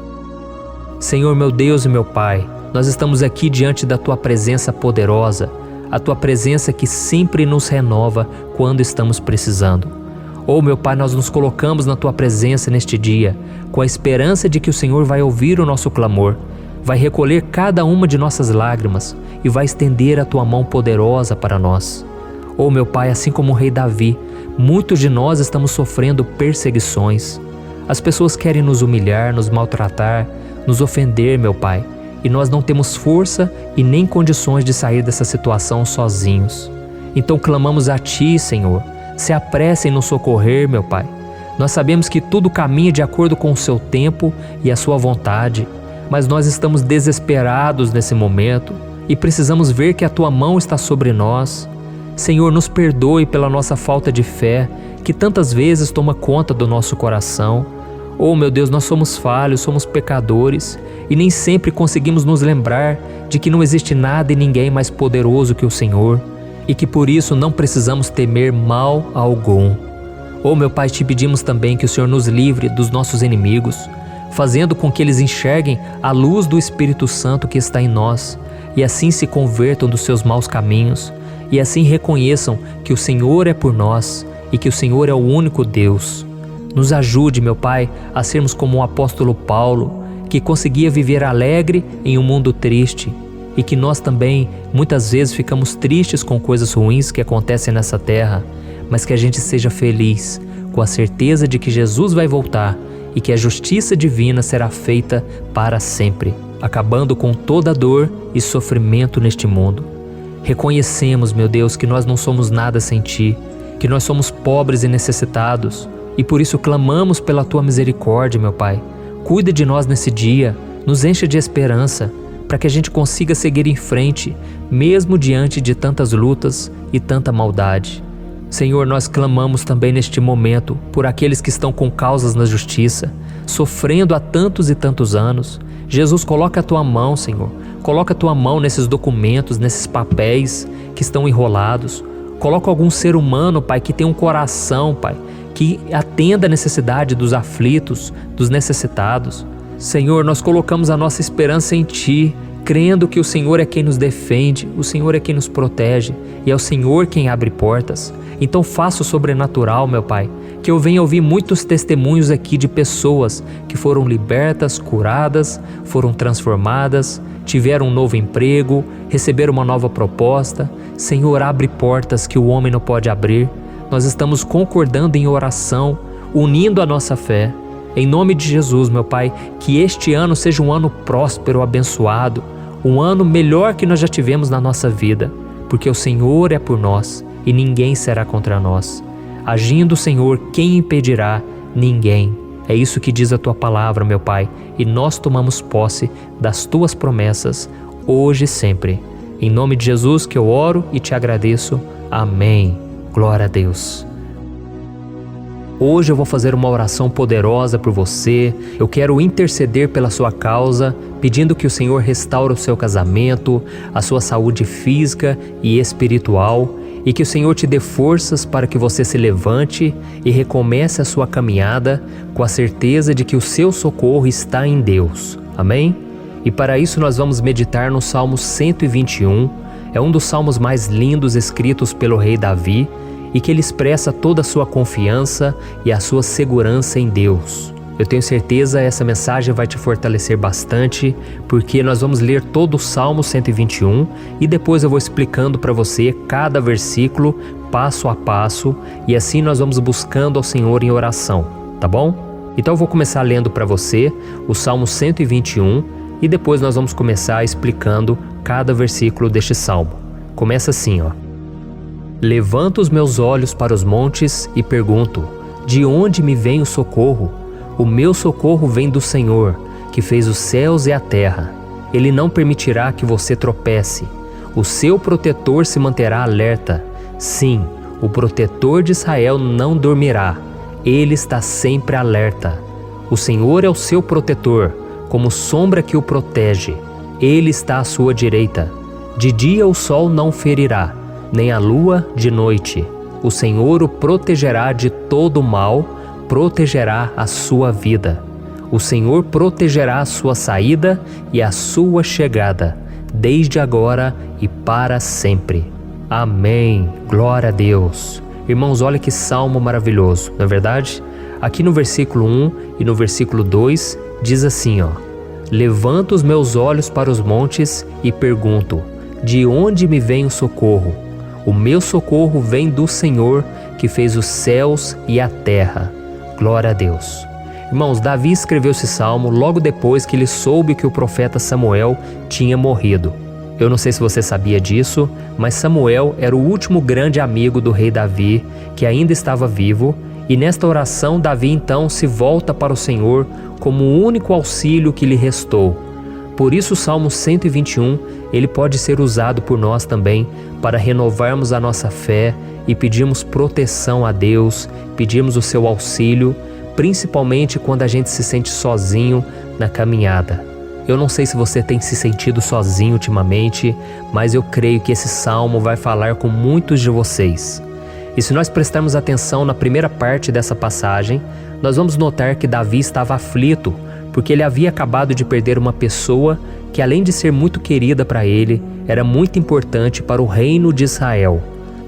A: Senhor, meu Deus e meu Pai, nós estamos aqui diante da Tua presença poderosa, a Tua presença que sempre nos renova quando estamos precisando. Oh, meu Pai, nós nos colocamos na Tua presença neste dia, com a esperança de que o Senhor vai ouvir o nosso clamor, vai recolher cada uma de nossas lágrimas e vai estender a Tua mão poderosa para nós. Oh, meu Pai, assim como o rei Davi, muitos de nós estamos sofrendo perseguições. As pessoas querem nos humilhar, nos maltratar, nos ofender, meu Pai, e nós não temos força e nem condições de sair dessa situação sozinhos. Então clamamos a Ti, Senhor, se apresse em nos socorrer, meu Pai. Nós sabemos que tudo caminha de acordo com o Seu tempo e a Sua vontade, mas nós estamos desesperados nesse momento e precisamos ver que a Tua mão está sobre nós. Senhor, nos perdoe pela nossa falta de fé, que tantas vezes toma conta do nosso coração. Oh, meu Deus, nós somos falhos, somos pecadores e nem sempre conseguimos nos lembrar de que não existe nada e ninguém mais poderoso que o Senhor e que por isso não precisamos temer mal algum. Oh, meu Pai, te pedimos também que o Senhor nos livre dos nossos inimigos, fazendo com que eles enxerguem a luz do Espírito Santo que está em nós e assim se convertam dos seus maus caminhos e assim reconheçam que o Senhor é por nós e que o Senhor é o único Deus. Nos ajude, meu Pai, a sermos como o apóstolo Paulo, que conseguia viver alegre em um mundo triste, e que nós também, muitas vezes, ficamos tristes com coisas ruins que acontecem nessa terra, mas que a gente seja feliz, com a certeza de que Jesus vai voltar e que a justiça divina será feita para sempre, acabando com toda dor e sofrimento neste mundo. Reconhecemos, meu Deus, que nós não somos nada sem Ti, que nós somos pobres e necessitados, e por isso clamamos pela Tua misericórdia, meu Pai. Cuida de nós nesse dia, nos encha de esperança, para que a gente consiga seguir em frente, mesmo diante de tantas lutas e tanta maldade. Senhor, nós clamamos também neste momento por aqueles que estão com causas na justiça, sofrendo há tantos e tantos anos. Jesus, coloca a Tua mão, Senhor. Coloca a Tua mão nesses documentos, nesses papéis que estão enrolados. Coloca algum ser humano, Pai, que tem um coração, Pai, que atenda a necessidade dos aflitos, dos necessitados. Senhor, nós colocamos a nossa esperança em Ti, crendo que o Senhor é quem nos defende, o Senhor é quem nos protege e é o Senhor quem abre portas. Então faça o sobrenatural, meu Pai, que eu venha ouvir muitos testemunhos aqui de pessoas que foram libertas, curadas, foram transformadas, tiveram um novo emprego, receberam uma nova proposta. Senhor, abre portas que o homem não pode abrir. Nós estamos concordando em oração, unindo a nossa fé. Em nome de Jesus, meu Pai, que este ano seja um ano próspero, abençoado, um ano melhor que nós já tivemos na nossa vida, porque o Senhor é por nós e ninguém será contra nós. Agindo o Senhor, quem impedirá? Ninguém. É isso que diz a tua palavra, meu Pai, e nós tomamos posse das tuas promessas, hoje e sempre. Em nome de Jesus que eu oro e te agradeço. Amém. Glória a Deus. Hoje eu vou fazer uma oração poderosa por você. Eu quero interceder pela sua causa, pedindo que o Senhor restaure o seu casamento, a sua saúde física e espiritual, e que o Senhor te dê forças para que você se levante e recomece a sua caminhada com a certeza de que o seu socorro está em Deus. Amém? E para isso nós vamos meditar no Salmo 121. É um dos salmos mais lindos escritos pelo rei Davi, e que ele expressa toda a sua confiança e a sua segurança em Deus. Eu tenho certeza essa mensagem vai te fortalecer bastante, porque nós vamos ler todo o Salmo 121 e depois eu vou explicando para você cada versículo, passo a passo, e assim nós vamos buscando ao Senhor em oração, tá bom? Então eu vou começar lendo para você o Salmo 121 e depois nós vamos começar explicando cada versículo deste salmo. Começa assim, ó. Levanto os meus olhos para os montes e pergunto: de onde me vem o socorro? O meu socorro vem do Senhor, que fez os céus e a terra. Ele não permitirá que você tropece. O seu protetor se manterá alerta. Sim, o protetor de Israel não dormirá. Ele está sempre alerta. O Senhor é o seu protetor, como sombra que o protege. Ele está à sua direita. De dia o sol não ferirá, nem a lua de noite. O Senhor o protegerá de todo mal, protegerá a sua vida. O Senhor protegerá a sua saída e a sua chegada, desde agora e para sempre. Amém. Glória a Deus. Irmãos, olha que salmo maravilhoso, não é verdade? Aqui no versículo 1 e no versículo 2 diz assim, ó: Levanto os meus olhos para os montes e pergunto: de onde me vem o socorro? O meu socorro vem do Senhor, que fez os céus e a terra. Glória a Deus. Irmãos, Davi escreveu esse salmo logo depois que ele soube que o profeta Samuel tinha morrido. Eu não sei se você sabia disso, mas Samuel era o último grande amigo do rei Davi, que ainda estava vivo, e nesta oração Davi então se volta para o Senhor como o único auxílio que lhe restou. Por isso o Salmo 121, ele pode ser usado por nós também para renovarmos a nossa fé e pedirmos proteção a Deus, pedirmos o seu auxílio, principalmente quando a gente se sente sozinho na caminhada. Eu não sei se você tem se sentido sozinho ultimamente, mas eu creio que esse salmo vai falar com muitos de vocês. E se nós prestarmos atenção na primeira parte dessa passagem, nós vamos notar que Davi estava aflito, porque ele havia acabado de perder uma pessoa que, além de ser muito querida para ele, era muito importante para o reino de Israel.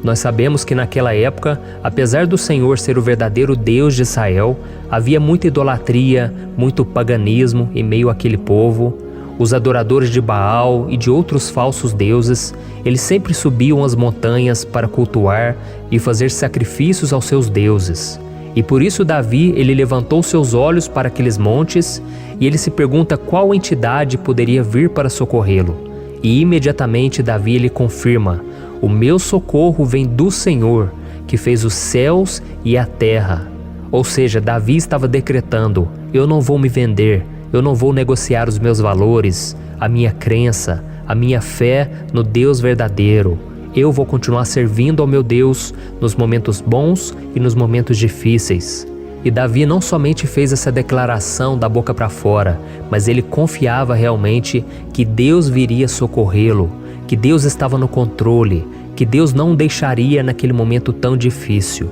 A: Nós sabemos que naquela época, apesar do Senhor ser o verdadeiro Deus de Israel, havia muita idolatria, muito paganismo em meio àquele povo. Os adoradores de Baal e de outros falsos deuses, eles sempre subiam as montanhas para cultuar e fazer sacrifícios aos seus deuses. E por isso Davi, ele levantou seus olhos para aqueles montes e ele se pergunta qual entidade poderia vir para socorrê-lo. E imediatamente Davi ele confirma: o meu socorro vem do Senhor, que fez os céus e a terra. Ou seja, Davi estava decretando: eu não vou me vender, eu não vou negociar os meus valores, a minha crença, a minha fé no Deus verdadeiro. Eu vou continuar servindo ao meu Deus nos momentos bons e nos momentos difíceis. E Davi não somente fez essa declaração da boca para fora, mas ele confiava realmente que Deus viria socorrê-lo, que Deus estava no controle, que Deus não o deixaria naquele momento tão difícil.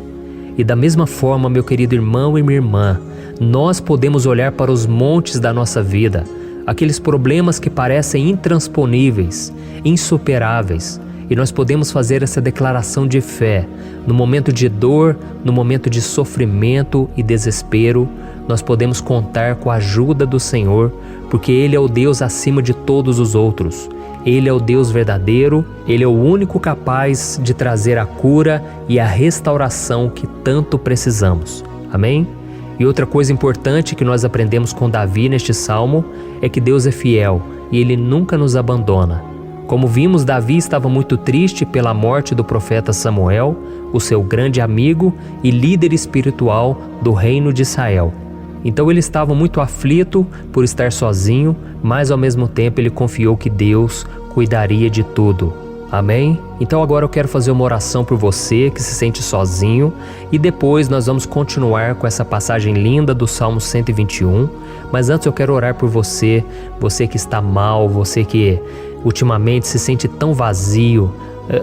A: E da mesma forma, meu querido irmão e minha irmã, nós podemos olhar para os montes da nossa vida, aqueles problemas que parecem intransponíveis, insuperáveis, e nós podemos fazer essa declaração de fé. No momento de dor, no momento de sofrimento e desespero, nós podemos contar com a ajuda do Senhor, porque Ele é o Deus acima de todos os outros. Ele é o Deus verdadeiro, Ele é o único capaz de trazer a cura e a restauração que tanto precisamos. Amém? E outra coisa importante que nós aprendemos com Davi neste salmo é que Deus é fiel e Ele nunca nos abandona. Como vimos, Davi estava muito triste pela morte do profeta Samuel, o seu grande amigo e líder espiritual do reino de Israel. Então ele estava muito aflito por estar sozinho, mas ao mesmo tempo ele confiou que Deus cuidaria de tudo. Amém? Então agora eu quero fazer uma oração por você que se sente sozinho e depois nós vamos continuar com essa passagem linda do Salmo 121. Mas antes eu quero orar por você, você que está mal, você que ultimamente se sente tão vazio,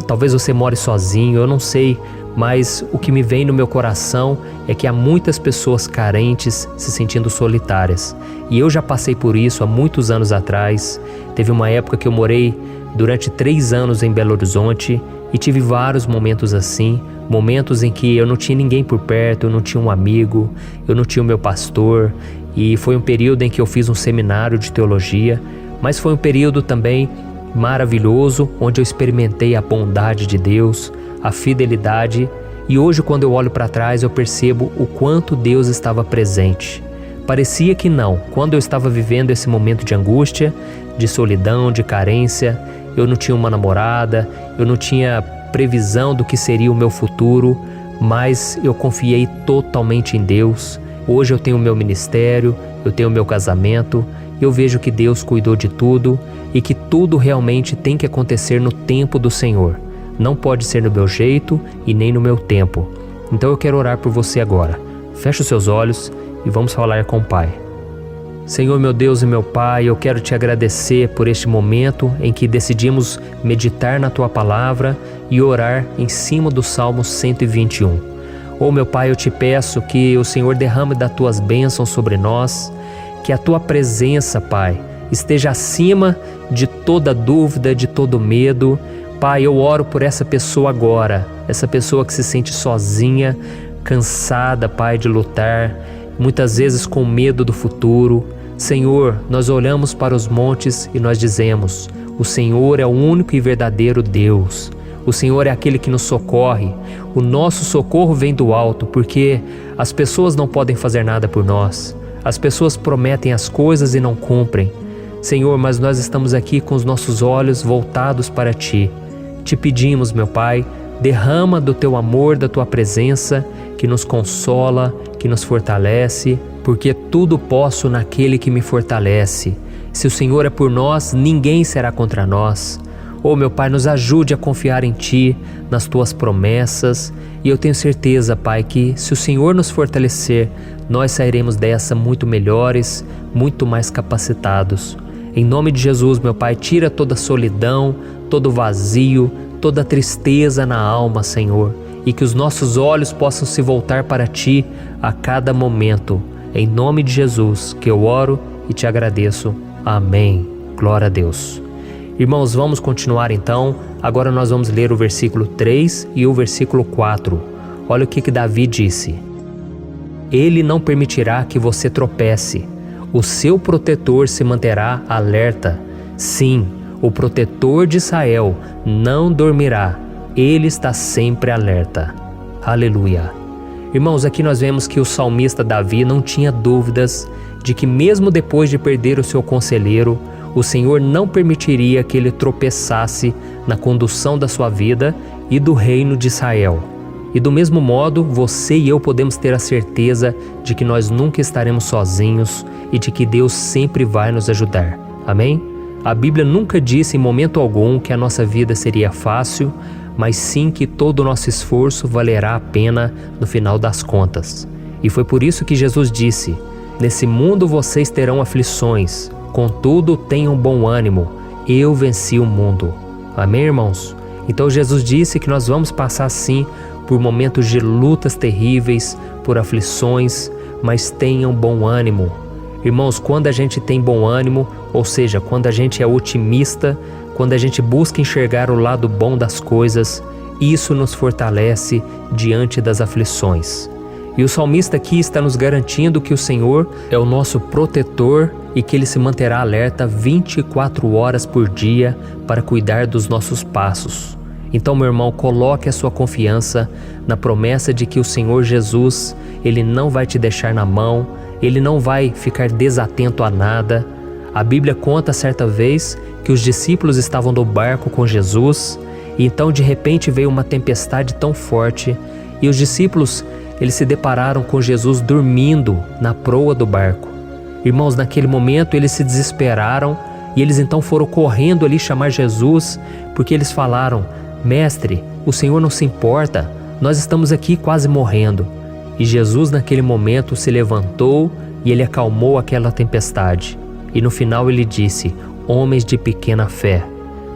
A: talvez você more sozinho, eu não sei, mas o que me vem no meu coração é que há muitas pessoas carentes se sentindo solitárias. E eu já passei por isso há muitos anos atrás. Teve uma época que eu morei durante 3 anos em Belo Horizonte e tive vários momentos assim, momentos em que eu não tinha ninguém por perto, eu não tinha um amigo, eu não tinha o meu pastor, e foi um período em que eu fiz um seminário de teologia, mas foi um período também maravilhoso, onde eu experimentei a bondade de Deus, a fidelidade, e hoje quando eu olho para trás eu percebo o quanto Deus estava presente. Parecia que não, quando eu estava vivendo esse momento de angústia, de solidão, de carência, eu não tinha uma namorada, eu não tinha previsão do que seria o meu futuro, mas eu confiei totalmente em Deus. Hoje eu tenho o meu ministério, eu tenho o meu casamento, eu vejo que Deus cuidou de tudo e que tudo realmente tem que acontecer no tempo do Senhor. Não pode ser no meu jeito e nem no meu tempo. Então eu quero orar por você agora. Feche os seus olhos e vamos falar com o Pai. Senhor, meu Deus e meu Pai, eu quero te agradecer por este momento em que decidimos meditar na Tua Palavra e orar em cima do Salmo 121. Oh, meu Pai, eu te peço que o Senhor derrame das Tuas bênçãos sobre nós, que a Tua presença, Pai, esteja acima de toda dúvida, de todo medo. Pai, eu oro por essa pessoa agora, essa pessoa que se sente sozinha, cansada, Pai, de lutar, muitas vezes com medo do futuro. Senhor, nós olhamos para os montes e nós dizemos: o Senhor é o único e verdadeiro Deus. O Senhor é aquele que nos socorre. O nosso socorro vem do alto, porque as pessoas não podem fazer nada por nós. As pessoas prometem as coisas e não cumprem. Senhor, mas nós estamos aqui com os nossos olhos voltados para Ti. Te pedimos, meu Pai, derrama do Teu amor, da Tua presença, que nos consola, que nos fortalece, porque tudo posso naquele que me fortalece. Se o Senhor é por nós, ninguém será contra nós. Oh, meu Pai, nos ajude a confiar em Ti, nas Tuas promessas, e eu tenho certeza, Pai, que se o Senhor nos fortalecer, nós sairemos dessa muito melhores, muito mais capacitados. Em nome de Jesus, meu Pai, tira toda a solidão, todo o vazio, toda a tristeza na alma, Senhor, e que os nossos olhos possam se voltar para Ti a cada momento. Em nome de Jesus que eu oro e te agradeço. Amém. Glória a Deus. Irmãos, vamos continuar então. Agora nós vamos ler o versículo 3 e o versículo 4. Olha o que Davi disse. Ele não permitirá que você tropece. O seu protetor se manterá alerta. Sim, o protetor de Israel não dormirá. Ele está sempre alerta. Aleluia. Irmãos, aqui nós vemos que o salmista Davi não tinha dúvidas de que mesmo depois de perder o seu conselheiro, o Senhor não permitiria que ele tropeçasse na condução da sua vida e do reino de Israel. E do mesmo modo, você e eu podemos ter a certeza de que nós nunca estaremos sozinhos e de que Deus sempre vai nos ajudar. Amém? A Bíblia nunca disse em momento algum que a nossa vida seria fácil, mas sim que todo o nosso esforço valerá a pena no final das contas. E foi por isso que Jesus disse: nesse mundo vocês terão aflições, contudo tenham bom ânimo, eu venci o mundo. Amém, irmãos? Então Jesus disse que nós vamos passar sim por momentos de lutas terríveis, por aflições, mas tenham bom ânimo. Irmãos, quando a gente tem bom ânimo, ou seja, quando a gente é otimista, quando a gente busca enxergar o lado bom das coisas, isso nos fortalece diante das aflições. E o salmista aqui está nos garantindo que o Senhor é o nosso protetor e que Ele se manterá alerta 24 horas por dia para cuidar dos nossos passos. Então, meu irmão, coloque a sua confiança na promessa de que o Senhor Jesus, Ele não vai te deixar na mão, Ele não vai ficar desatento a nada. A Bíblia conta certa vez que os discípulos estavam no barco com Jesus e então de repente veio uma tempestade tão forte e os discípulos, eles se depararam com Jesus dormindo na proa do barco. Irmãos, naquele momento eles se desesperaram e eles então foram correndo ali chamar Jesus, porque eles falaram: Mestre, o Senhor não se importa, nós estamos aqui quase morrendo. E Jesus naquele momento se levantou e ele acalmou aquela tempestade. E no final ele disse: homens de pequena fé.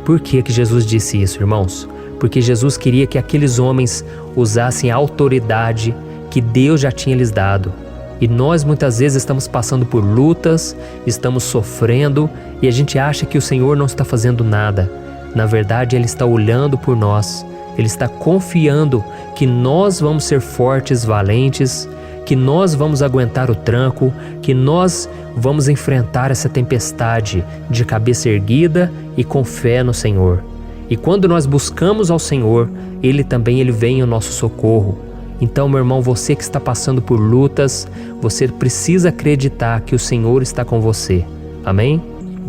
A: Por que Jesus disse isso, irmãos? Porque Jesus queria que aqueles homens usassem a autoridade que Deus já tinha lhes dado. E nós muitas vezes estamos passando por lutas, estamos sofrendo e a gente acha que o Senhor não está fazendo nada. Na verdade, Ele está olhando por nós, Ele está confiando que nós vamos ser fortes, valentes, que nós vamos aguentar o tranco, que nós vamos enfrentar essa tempestade de cabeça erguida e com fé no Senhor. E quando nós buscamos ao Senhor, Ele vem ao nosso socorro. Então, meu irmão, você que está passando por lutas, você precisa acreditar que o Senhor está com você. Amém?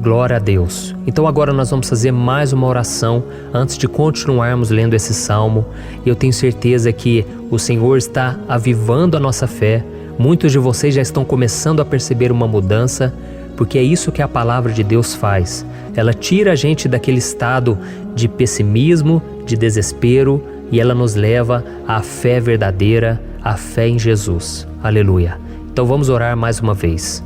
A: Glória a Deus. Então agora nós vamos fazer mais uma oração antes de continuarmos lendo esse salmo. E eu tenho certeza que o Senhor está avivando a nossa fé. Muitos de vocês já estão começando a perceber uma mudança, porque é isso que a palavra de Deus faz. Ela tira a gente daquele estado de pessimismo, de desespero, e ela nos leva à fé verdadeira, à fé em Jesus. Aleluia. Então vamos orar mais uma vez.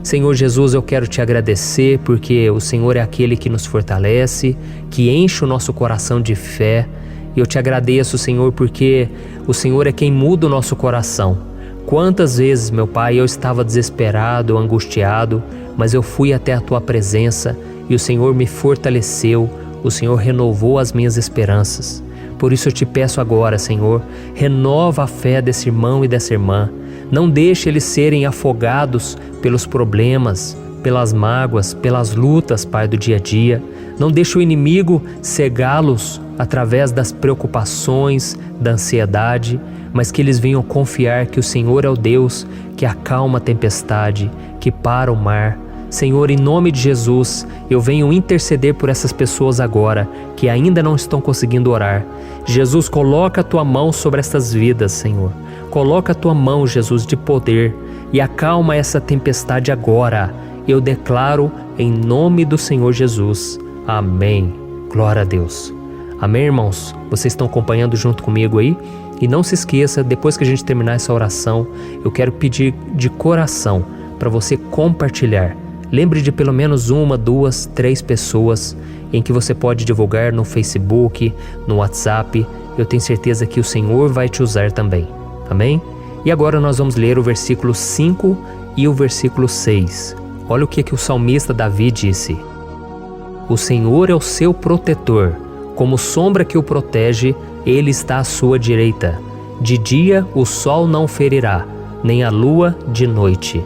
A: Senhor Jesus, eu quero te agradecer porque o Senhor é aquele que nos fortalece, que enche o nosso coração de fé. E eu te agradeço, Senhor, porque o Senhor é quem muda o nosso coração. Quantas vezes, meu Pai, eu estava desesperado, angustiado, mas eu fui até a Tua presença e o Senhor me fortaleceu, o Senhor renovou as minhas esperanças. Por isso eu te peço agora, Senhor, renova a fé desse irmão e dessa irmã. Não deixe eles serem afogados pelos problemas, pelas mágoas, pelas lutas, Pai, do dia a dia. Não deixe o inimigo cegá-los através das preocupações, da ansiedade, mas que eles venham confiar que o Senhor é o Deus que acalma a tempestade, que para o mar. Senhor, em nome de Jesus, eu venho interceder por essas pessoas agora que ainda não estão conseguindo orar. Jesus, coloca a Tua mão sobre essas vidas, Senhor. Coloca a Tua mão, Jesus, de poder e acalma essa tempestade agora. Eu declaro em nome do Senhor Jesus. Amém. Glória a Deus. Amém, irmãos? Vocês estão acompanhando junto comigo aí? E não se esqueça, depois que a gente terminar essa oração, eu quero pedir de coração para você compartilhar. Lembre de pelo menos 1, 2, 3 pessoas em que você pode divulgar no Facebook, no WhatsApp. Eu tenho certeza que o Senhor vai te usar também. Amém? E agora nós vamos ler o versículo 5 e o versículo 6. Olha o que o salmista Davi disse. O Senhor é o seu protetor. Como sombra que o protege, Ele está à sua direita. De dia o sol não ferirá, nem a lua de noite.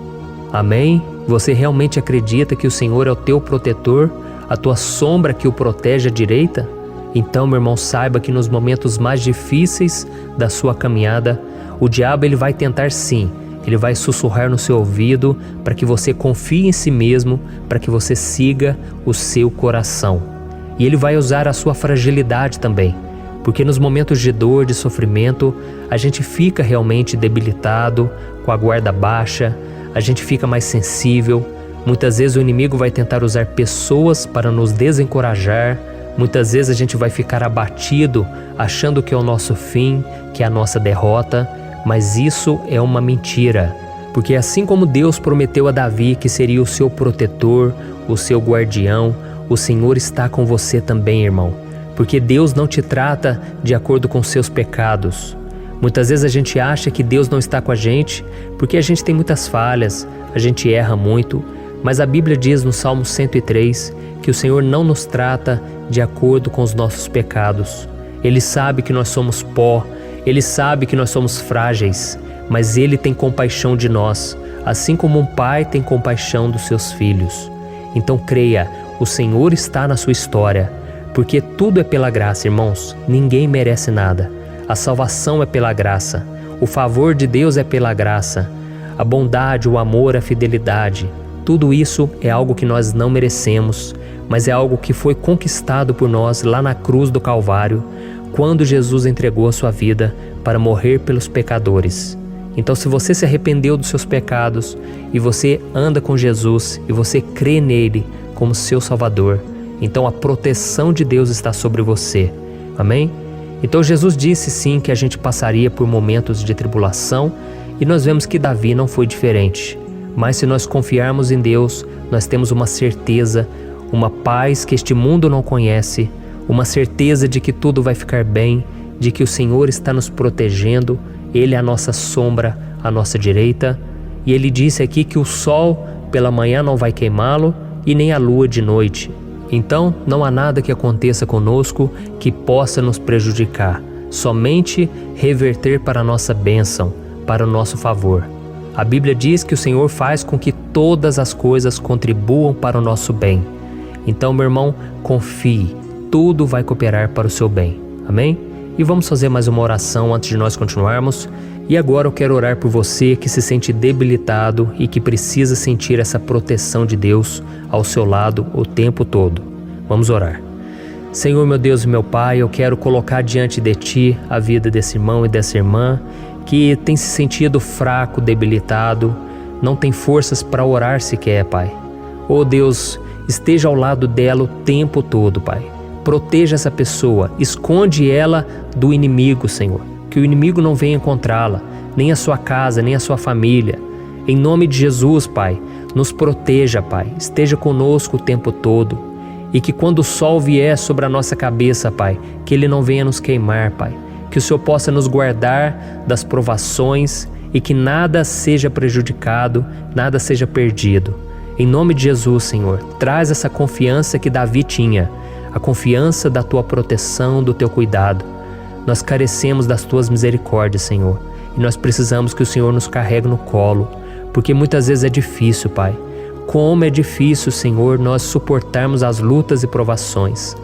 A: Amém? Você realmente acredita que o Senhor é o teu protetor, a tua sombra que o protege à direita? Então, meu irmão, saiba que nos momentos mais difíceis da sua caminhada, o diabo ele vai tentar sim, ele vai sussurrar no seu ouvido para que você confie em si mesmo, para que você siga o seu coração. E ele vai usar a sua fragilidade também, porque nos momentos de dor, de sofrimento, a gente fica realmente debilitado, com a guarda baixa, a gente fica mais sensível. Muitas vezes o inimigo vai tentar usar pessoas para nos desencorajar. Muitas vezes a gente vai ficar abatido, achando que é o nosso fim, que é a nossa derrota. Mas isso é uma mentira. Porque assim como Deus prometeu a Davi que seria o seu protetor, o seu guardião, o Senhor está com você também, irmão. Porque Deus não te trata de acordo com seus pecados. Muitas vezes a gente acha que Deus não está com a gente porque a gente tem muitas falhas, a gente erra muito, mas a Bíblia diz no Salmo 103 que o Senhor não nos trata de acordo com os nossos pecados. Ele sabe que nós somos pó, Ele sabe que nós somos frágeis, mas Ele tem compaixão de nós, assim como um pai tem compaixão dos seus filhos. Então creia, o Senhor está na sua história, porque tudo é pela graça, irmãos, ninguém merece nada. A salvação é pela graça, o favor de Deus é pela graça, a bondade, o amor, a fidelidade, Tudo isso é algo que nós não merecemos, mas é algo que foi conquistado por nós lá na cruz do Calvário, quando Jesus entregou a sua vida para morrer pelos pecadores. Então, se você se arrependeu dos seus pecados e você anda com Jesus e você crê nele como seu Salvador, então a proteção de Deus está sobre você. Amém? Então Jesus disse sim que a gente passaria por momentos de tribulação e nós vemos que Davi não foi diferente. Mas se nós confiarmos em Deus, nós temos uma certeza, uma paz que este mundo não conhece, uma certeza de que tudo vai ficar bem, de que o Senhor está nos protegendo, Ele é a nossa sombra, à nossa direita. E Ele disse aqui que o sol pela manhã não vai queimá-lo e nem a lua de noite. Então não há nada que aconteça conosco que possa nos prejudicar, somente reverter para a nossa bênção, para o nosso favor. A Bíblia diz que o Senhor faz com que todas as coisas contribuam para o nosso bem. Então, meu irmão, confie, tudo vai cooperar para o seu bem. Amém? E vamos fazer mais uma oração antes de nós continuarmos. E agora eu quero orar por você que se sente debilitado e que precisa sentir essa proteção de Deus ao seu lado o tempo todo. Vamos orar. Senhor, meu Deus e meu Pai, eu quero colocar diante de Ti a vida desse irmão e dessa irmã que tem se sentido fraco, debilitado, não tem forças para orar sequer, Pai. Oh Deus, esteja ao lado dela o tempo todo, Pai. Proteja essa pessoa, esconde ela do inimigo, Senhor. Que o inimigo não venha encontrá-la, nem a sua casa, nem a sua família. Em nome de Jesus, Pai, nos proteja, Pai. Esteja conosco o tempo todo. E que quando o sol vier sobre a nossa cabeça, Pai, que ele não venha nos queimar, Pai. Que o Senhor possa nos guardar das provações e que nada seja prejudicado, nada seja perdido. Em nome de Jesus, Senhor, traz essa confiança que Davi tinha, a confiança da Tua proteção, do Teu cuidado. Nós carecemos das Tuas misericórdias, Senhor, e nós precisamos que o Senhor nos carregue no colo, porque muitas vezes é difícil, Pai. Como é difícil, Senhor, nós suportarmos as lutas e provações.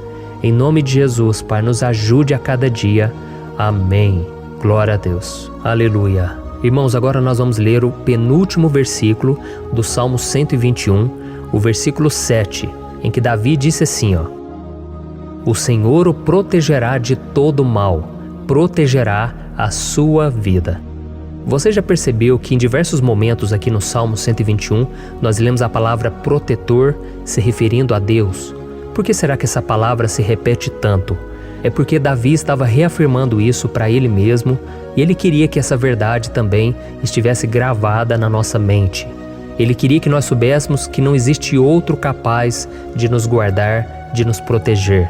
A: Em nome de Jesus, Pai, nos ajude a cada dia. Amém. Glória a Deus. Aleluia. Irmãos, agora nós vamos ler o penúltimo versículo do Salmo 121, o versículo 7, em que Davi disse assim, O Senhor o protegerá de todo mal, protegerá a sua vida. Você já percebeu que em diversos momentos aqui no Salmo 121, nós lemos a palavra protetor se referindo a Deus? Por que será que essa palavra se repete tanto? É porque Davi estava reafirmando isso para ele mesmo e ele queria que essa verdade também estivesse gravada na nossa mente. Ele queria que nós soubéssemos que não existe outro capaz de nos guardar, de nos proteger.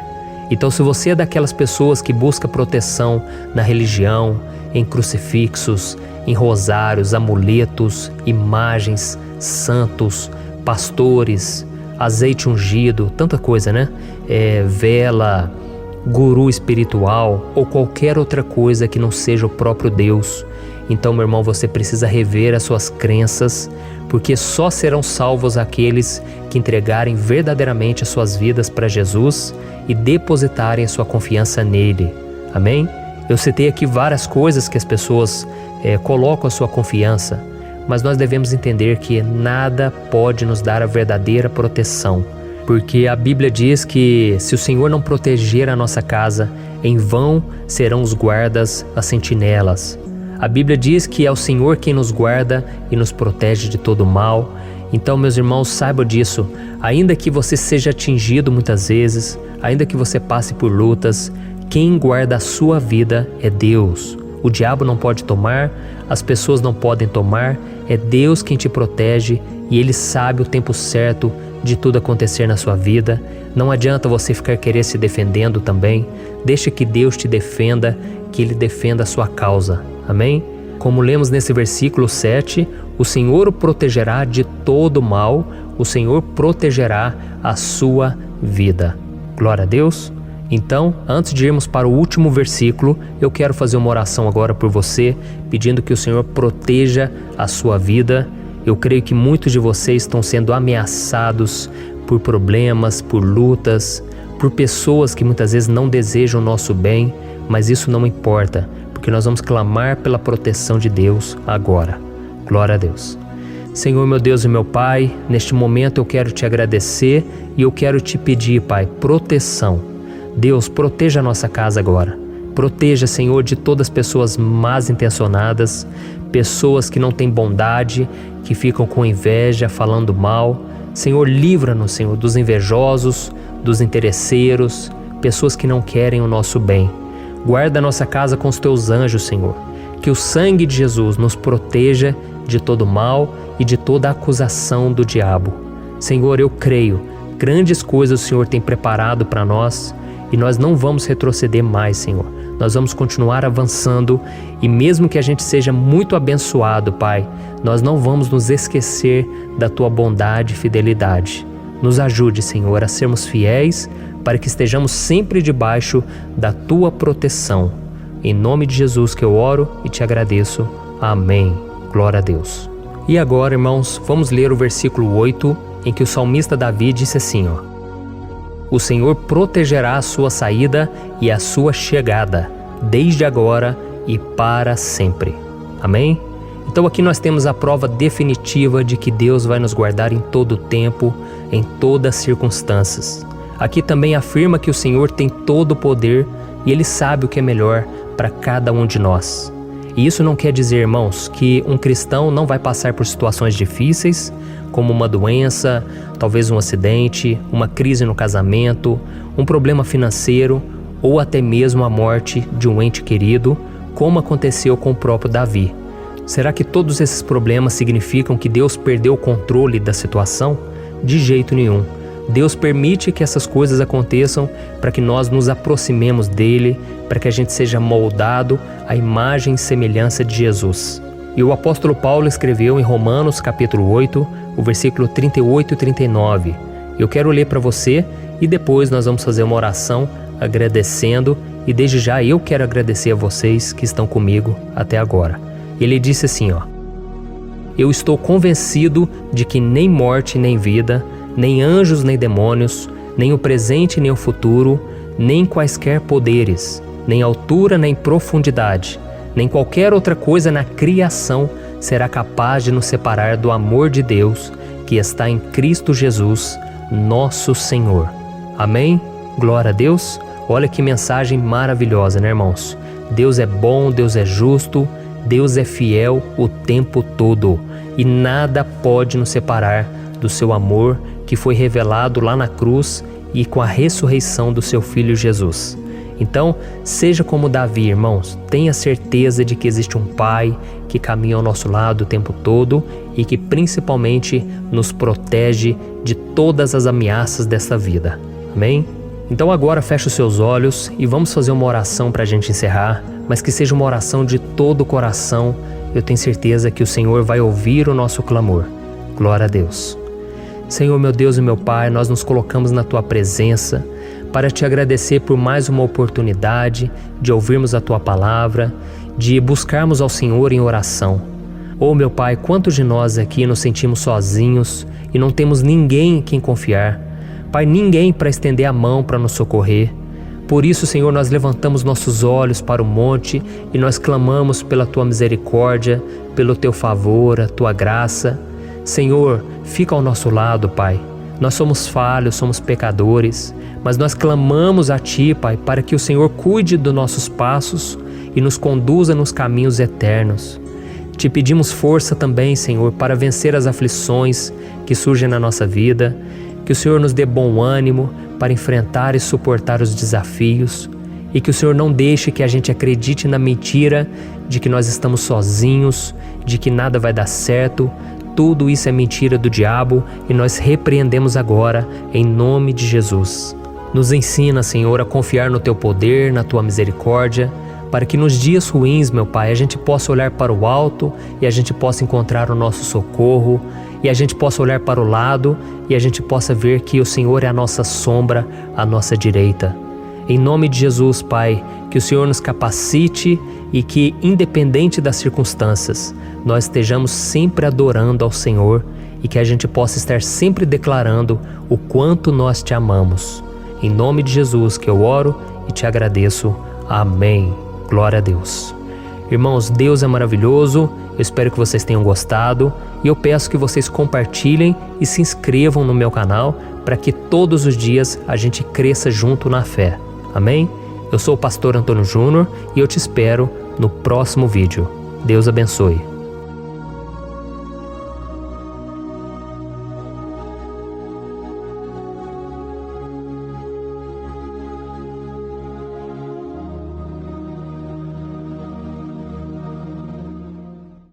A: Então, se você é daquelas pessoas que busca proteção na religião, em crucifixos, em rosários, amuletos, imagens, santos, pastores, azeite ungido, tanta coisa, né? Vela, guru espiritual ou qualquer outra coisa que não seja o próprio Deus. Então, meu irmão, você precisa rever as suas crenças, porque só serão salvos aqueles que entregarem verdadeiramente as suas vidas para Jesus e depositarem a sua confiança nele. Amém? Eu citei aqui várias coisas que as pessoas colocam a sua confiança, mas nós devemos entender que nada pode nos dar a verdadeira proteção, porque a Bíblia diz que se o Senhor não proteger a nossa casa, em vão serão os guardas, as sentinelas. A Bíblia diz que é o Senhor quem nos guarda e nos protege de todo mal. Então, meus irmãos, saibam disso. Ainda que você seja atingido muitas vezes, ainda que você passe por lutas, quem guarda a sua vida é Deus. O diabo não pode tomar, as pessoas não podem tomar, é Deus quem te protege e Ele sabe o tempo certo de tudo acontecer na sua vida. Não adianta você ficar querer se defendendo também. Deixa que Deus te defenda, que Ele defenda a sua causa. Amém? Como lemos nesse versículo 7, o Senhor o protegerá de todo mal, o Senhor protegerá a sua vida. Glória a Deus. Então, antes de irmos para o último versículo, eu quero fazer uma oração agora por você, pedindo que o Senhor proteja a sua vida. Eu creio que muitos de vocês estão sendo ameaçados por problemas, por lutas, por pessoas que muitas vezes não desejam o nosso bem, mas isso não importa, porque nós vamos clamar pela proteção de Deus agora. Glória a Deus. Senhor, meu Deus e meu Pai, neste momento eu quero te agradecer e eu quero te pedir, Pai, proteção. Deus, proteja a nossa casa agora. Proteja, Senhor, de todas as pessoas más intencionadas, pessoas que não têm bondade, que ficam com inveja, falando mal. Senhor, livra-nos, Senhor, dos invejosos, dos interesseiros, pessoas que não querem o nosso bem. Guarda a nossa casa com os teus anjos, Senhor. Que o sangue de Jesus nos proteja de todo mal e de toda acusação do diabo. Senhor, eu creio, grandes coisas o Senhor tem preparado para nós e nós não vamos retroceder mais, Senhor. Nós vamos continuar avançando e mesmo que a gente seja muito abençoado, Pai, nós não vamos nos esquecer da Tua bondade e fidelidade. Nos ajude, Senhor, a sermos fiéis para que estejamos sempre debaixo da Tua proteção. Em nome de Jesus que eu oro e te agradeço. Amém. Glória a Deus. E agora, irmãos, vamos ler o versículo 8, em que o salmista Davi disse assim, O Senhor protegerá a sua saída e a sua chegada, desde agora e para sempre. Amém? Então aqui nós temos a prova definitiva de que Deus vai nos guardar em todo o tempo, em todas as circunstâncias. Aqui também afirma que o Senhor tem todo o poder e Ele sabe o que é melhor para cada um de nós. E isso não quer dizer, irmãos, que um cristão não vai passar por situações difíceis, como uma doença, talvez um acidente, uma crise no casamento, um problema financeiro ou até mesmo a morte de um ente querido, como aconteceu com o próprio Davi. Será que todos esses problemas significam que Deus perdeu o controle da situação? De jeito nenhum. Deus permite que essas coisas aconteçam para que nós nos aproximemos dele, para que a gente seja moldado à imagem e semelhança de Jesus. E o apóstolo Paulo escreveu em Romanos capítulo 8, o versículo 38 e 39. Eu quero ler para você e depois nós vamos fazer uma oração agradecendo e desde já eu quero agradecer a vocês que estão comigo até agora. Ele disse assim, Eu estou convencido de que nem morte nem vida, nem anjos nem demônios, nem o presente nem o futuro, nem quaisquer poderes, nem altura nem profundidade, nem qualquer outra coisa na criação será capaz de nos separar do amor de Deus que está em Cristo Jesus, nosso Senhor. Amém? Glória a Deus. Olha que mensagem maravilhosa, né, irmãos? Deus é bom, Deus é justo, Deus é fiel o tempo todo e nada pode nos separar do seu amor que foi revelado lá na cruz e com a ressurreição do seu Filho Jesus. Então, seja como Davi, irmãos, tenha certeza de que existe um Pai que caminha ao nosso lado o tempo todo e que principalmente nos protege de todas as ameaças dessa vida. Amém? Então agora feche os seus olhos e vamos fazer uma oração para a gente encerrar, mas que seja uma oração de todo o coração. Eu tenho certeza que o Senhor vai ouvir o nosso clamor. Glória a Deus. Senhor, meu Deus e meu Pai, nós nos colocamos na Tua presença para Te agradecer por mais uma oportunidade de ouvirmos a Tua palavra, de buscarmos ao Senhor em oração. Oh, meu Pai, quantos de nós aqui nos sentimos sozinhos e não temos ninguém em quem confiar. Pai, ninguém para estender a mão para nos socorrer. Por isso, Senhor, nós levantamos nossos olhos para o monte e nós clamamos pela Tua misericórdia, pelo Teu favor, a Tua graça. Senhor, fica ao nosso lado, Pai. Nós somos falhos, somos pecadores, mas nós clamamos a Ti, Pai, para que o Senhor cuide dos nossos passos e nos conduza nos caminhos eternos. Te pedimos força também, Senhor, para vencer as aflições que surgem na nossa vida, que o Senhor nos dê bom ânimo para enfrentar e suportar os desafios e que o Senhor não deixe que a gente acredite na mentira de que nós estamos sozinhos, de que nada vai dar certo. Tudo isso é mentira do diabo e nós repreendemos agora em nome de Jesus. Nos ensina, Senhor, a confiar no Teu poder, na Tua misericórdia, para que nos dias ruins, meu Pai, a gente possa olhar para o alto e a gente possa encontrar o nosso socorro, e a gente possa olhar para o lado e a gente possa ver que o Senhor é a nossa sombra, a nossa direita. Em nome de Jesus, Pai, que o Senhor nos capacite e que, independente das circunstâncias, nós estejamos sempre adorando ao Senhor e que a gente possa estar sempre declarando o quanto nós Te amamos. Em nome de Jesus que eu oro e Te agradeço. Amém. Glória a Deus. Irmãos, Deus é maravilhoso Eu espero que vocês tenham gostado e eu peço que vocês compartilhem e se inscrevam no meu canal para que todos os dias a gente cresça junto na fé. Amém? Eu sou o pastor Antônio Júnior e eu te espero no próximo vídeo. Deus abençoe.